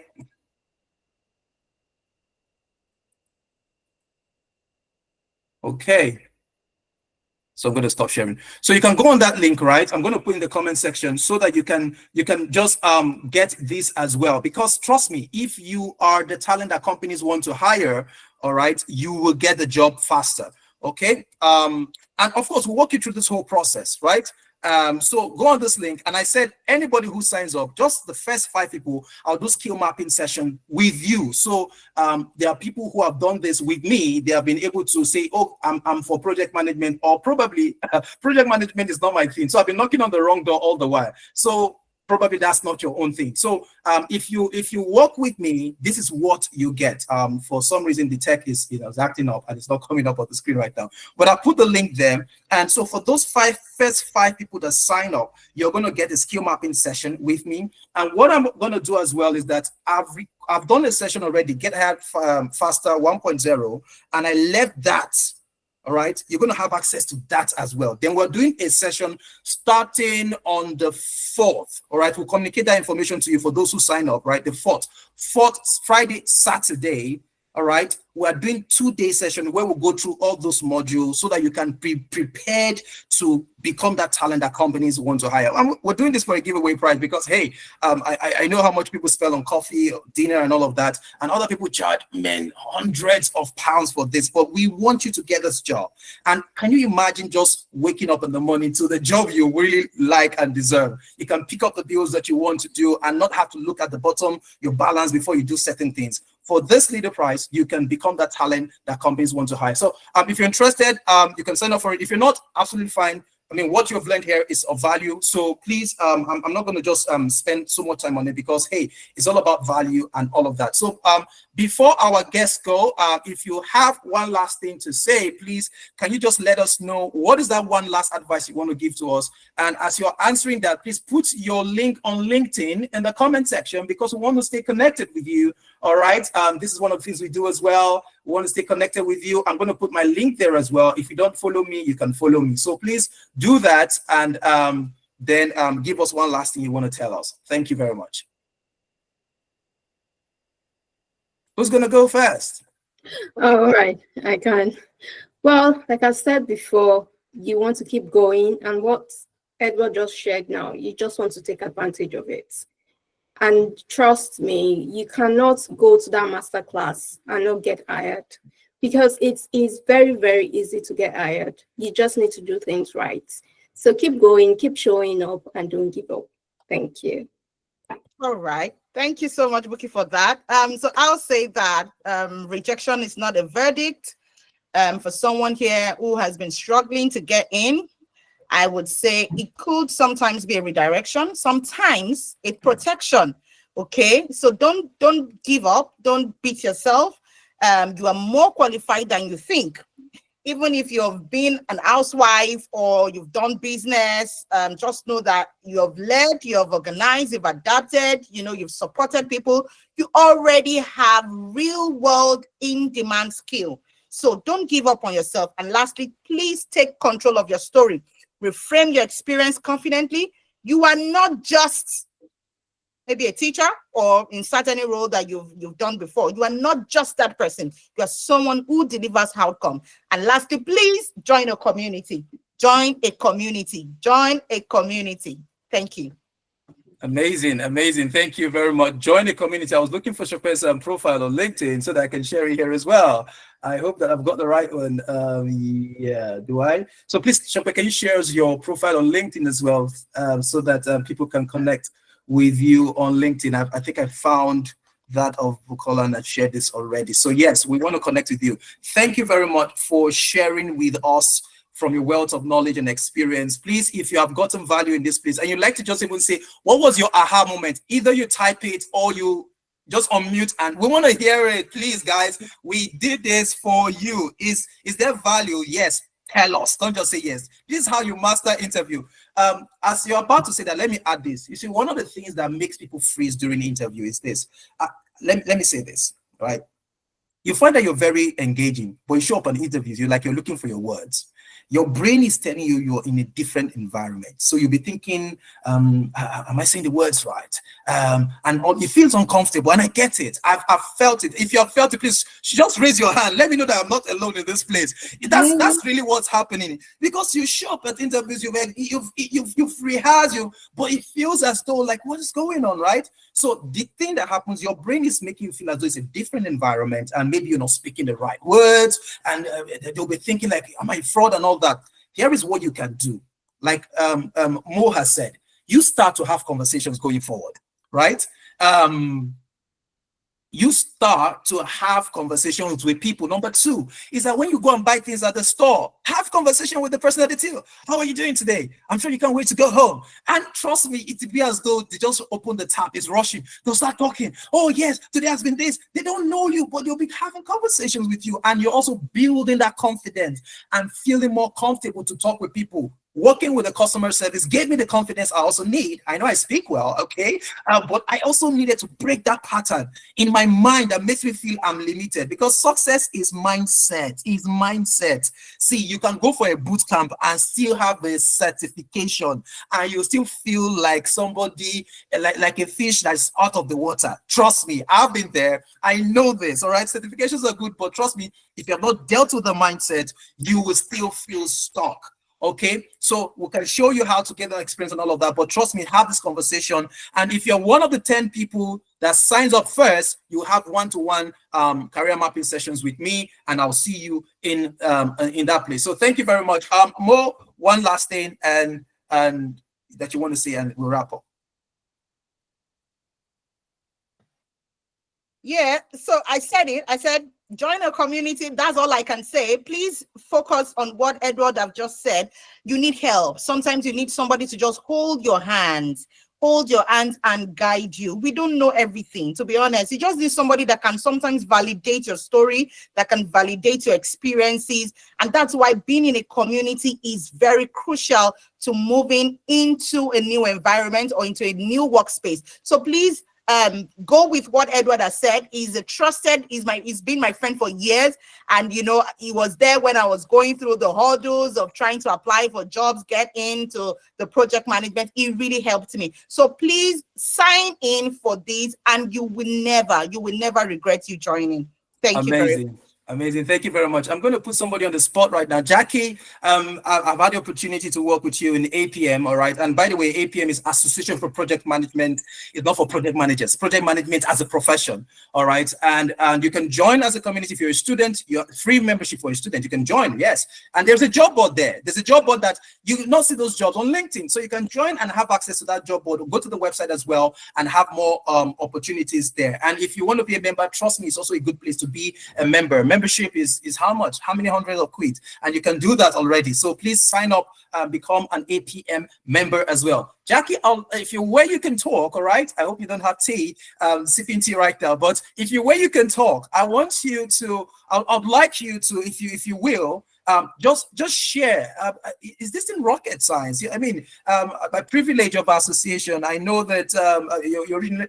Okay. So I'm going to stop sharing. So you can go on that link, right? I'm going to put in the comment section so that you can just get this as well. Because trust me, if you are the talent that companies want to hire, all right, you will get the job faster. Okay. And of course, we'll walk you through this whole process, right? So go on this link, and I said anybody who signs up, just the first 5 people, I'll do skill mapping session with you. So there are people who have done this with me. They have been able to say, oh, I'm for project management, or probably project management is not my thing. So I've been knocking on the wrong door all the while. So probably that's not your own thing. So if you work with me, this is what you get. For some reason the tech is acting up and it's not coming up on the screen right now, but I'll put the link there. And so for those first five people that sign up, you're going to get a skill mapping session with me. And what I'm going to do as well is that I've done a session already, Get Hired Faster 1.0, and I left that. All right, you're going to have access to that as well. Then we're doing a session starting on the 4th. All right, we'll communicate that information to you for those who sign up, right? The 4th Friday, Saturday. All right, we're doing 2-day session where we'll go through all those modules so that you can be prepared to become that talent that companies want to hire. And we're doing this for a giveaway price because, hey, I know how much people spend on coffee, dinner, and all of that, and other people charge hundreds of pounds for this, but we want you to get this job. And can you imagine just waking up in the morning to the job you really like and deserve? You can pick up the bills that you want to do and not have to look at the bottom, your balance, before you do certain things. For this little price, you can become that talent that companies want to hire. So if you're interested, you can sign up for it. If you're not, absolutely fine. I mean, what you've learned here is of value. So please, I'm not going to just spend so much time on it because, hey, it's all about value and all of that. So before our guests go, if you have one last thing to say, please, can you just let us know what is that one last advice you want to give to us? And as you're answering that, please put your link on LinkedIn in the comment section because we want to stay connected with you. All right. This is one of the things we do as well. We want to stay connected with you. I'm going to put my link there as well. If you don't follow me, you can follow me. So please do that, and then give us one last thing you want to tell us. Thank you very much. Who's going to go first? All right, I can. Well, like I said before, you want to keep going, and what Edward just shared now, you just want to take advantage of it. And trust me, you cannot go to that masterclass and not get hired, because it is very, very easy to get hired. You just need to do things right. So keep going, keep showing up, and don't give up. Thank you. All right. Thank you so much, Buki, for that. So I'll say that rejection is not a verdict. For someone here who has been struggling to get in, I would say it could sometimes be a redirection, sometimes a protection. Okay, so don't give up, don't beat yourself. You are more qualified than you think. Even if you've been an housewife or you've done business, just know that you have led, you have organized, you've adapted, you've supported people. You already have real world in-demand skill. So don't give up on yourself. And lastly, please take control of your story. Reframe your experience confidently. You are not just maybe a teacher or insert any role that you've done before. You are not just that person. You are someone who delivers outcome. And lastly, please join a community. Join a community. Join a community. Thank you. Amazing, amazing. Thank you very much. Join the community. I was looking for Shope's profile on LinkedIn so that I can share it here as well. I hope that I've got the right one. Yeah, do I? So please, Shope, can you share your profile on LinkedIn as well, so that people can connect with you on LinkedIn? I think I found that of Bukola and I shared this already. So yes, we want to connect with you. Thank you very much for sharing with us from your wealth of knowledge and experience. Please, if you have gotten value in this place and you'd like to just even say, what was your aha moment? Either you type it or you just unmute, and we want to hear it. Please, guys, we did this for you. Is there value? Yes. Tell us. Don't just say yes. This is how you master interview. As you're about to say that, let me add this. You see, one of the things that makes people freeze during the interview is this. Let me say this, right? You find that you're very engaging, but you show up on interviews, you're looking for your words. your brain is telling you you're in a different environment. So you'll be thinking, am I saying the words right? It feels uncomfortable, and I get it. I've felt it. If you have felt it, please just raise your hand. Let me know that I'm not alone in this place. That's really what's happening, because you show up at interviews, you've rehearsed, but it feels as though like, what is going on, right? So the thing that happens, your brain is making you feel as though it's a different environment, and maybe you're not speaking the right words, and they'll be thinking like, am I fraud and all that. Here is what you can do. Like Mo has said, you start to have conversations going forward, right? You start to have conversations with people. Number two is that when you go and buy things at the store, have conversation with the person at the till. How are you doing today? I'm sure you can't wait to go home. And trust me, it will be as though they just open the tap, it's rushing. They'll start talking. Oh yes, today has been this. They don't know you, but they'll be having conversations with you. And you're also building that confidence and feeling more comfortable to talk with people. Working with the customer service gave me the confidence I also need. I know I speak well, okay? But I also needed to break that pattern in my mind that makes me feel I'm limited, because success is mindset. Is mindset. See, you can go for a boot camp and still have a certification, and you still feel like somebody, like a fish that's out of the water. Trust me, I've been there. I know this, all right? Certifications are good, but trust me, if you have not dealt with the mindset, you will still feel stuck. Okay, so we can show you how to get that experience and all of that, but trust me, have this conversation. And if you're one of the 10 people that signs up first, you have one-to-one career mapping sessions with me, and I'll see you in that place. So thank you very much. Mo, one last thing and that you want to say, and we'll wrap up. Yeah, so I said join a community. That's all I can say. Please focus on what Edward have just said. You need help. Sometimes you need somebody to just hold your hands and guide you. We don't know everything, to be honest. You just need somebody that can sometimes validate your story, that can validate your experiences. And that's why being in a community is very crucial to moving into a new environment or into a new workspace. So please, go with what Edward has said. He's been my friend for years, and he was there when I was going through the hurdles of trying to apply for jobs, get into the project management. He really helped me. So please sign in for this, and you will never regret you joining. Thank you very much. Amazing. Thank you very much. I'm going to put somebody on the spot right now. Jackie, I've had the opportunity to work with you in APM, all right? And by the way, APM is Association for Project Management. It's not for project managers. Project management as a profession, all right? And you can join as a community. If you're a student, you're free membership for a student. You can join, yes. And there's a job board there. There's a job board that you will not see those jobs on LinkedIn. So you can join and have access to that job board. Go to the website as well and have more opportunities there. And if you want to be a member, trust me, it's also a good place to be a member. Membership is how much? How many hundreds of quid? And you can do that already. So please sign up and become an APM member as well. Jackie, if you're where you can talk, all right? I hope you don't have tea, sipping tea right now. But if you're where you can talk, I want you to, I'd like you to, if you will, just share. Is this in rocket science? I mean, by privilege of association, I know that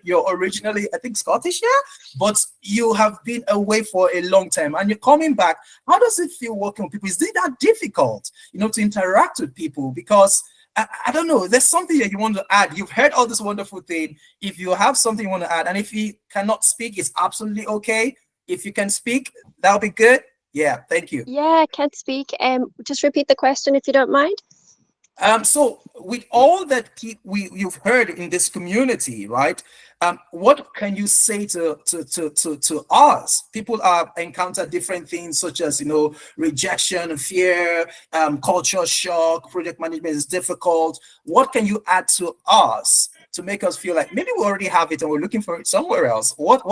you're originally, I think, Scottish, yeah, but you have been away for a long time, and you're coming back. How does it feel working with people? Is it that difficult, to interact with people? Because I don't know, there's something that you want to add. You've heard all this wonderful thing. If you have something you want to add, and if you cannot speak, it's absolutely okay. If you can speak, that'll be good. Yeah, thank you. Yeah, I can speak. Just repeat the question if you don't mind. So with all that you've heard in this community, right? What can you say to us? People have encountered different things such as, rejection, fear, culture shock, project management is difficult. What can you add to us to make us feel like maybe we already have it and we're looking for it somewhere else? What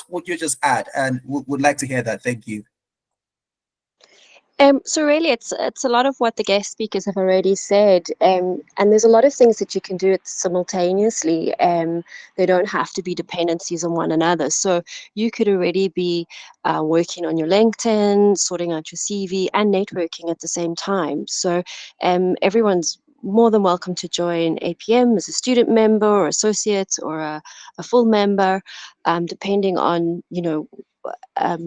would you just add? And would like to hear that. Thank you. So really, it's a lot of what the guest speakers have already said, and there's a lot of things that you can do it simultaneously. They don't have to be dependencies on one another. So you could already be working on your LinkedIn, sorting out your CV, and networking at the same time. So everyone's more than welcome to join APM as a student member or associate or a full member, depending on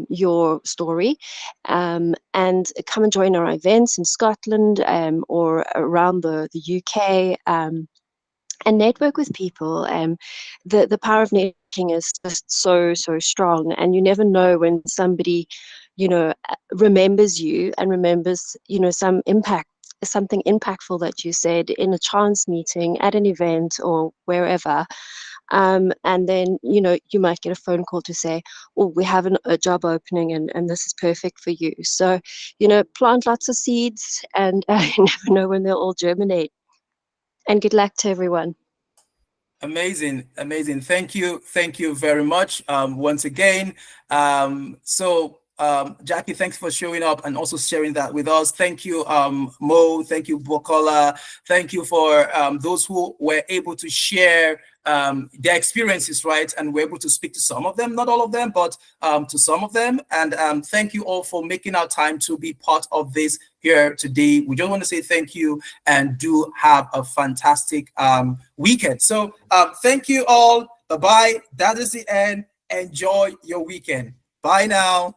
your story, and come and join our events in Scotland or around the UK. And network with people. The power of networking is just so strong, and you never know when somebody, remembers you and remembers, something impactful that you said in a chance meeting, at an event, or wherever. And then you might get a phone call to say, oh, we have a job opening, and this is perfect for you. So plant lots of seeds, and you never know when they'll all germinate. And good luck to everyone. Amazing. Thank you very much once again. Jackie, thanks for showing up and also sharing that with us. Thank you, Mo. Thank you, Bukola. Thank you for those who were able to share their experiences, right? And we're able to speak to some of them, not all of them, but to some of them. And thank you all for making our time to be part of this here today. We just want to say thank you, and do have a fantastic weekend. So thank you all. Bye-bye. That is the end. Enjoy your weekend. Bye now.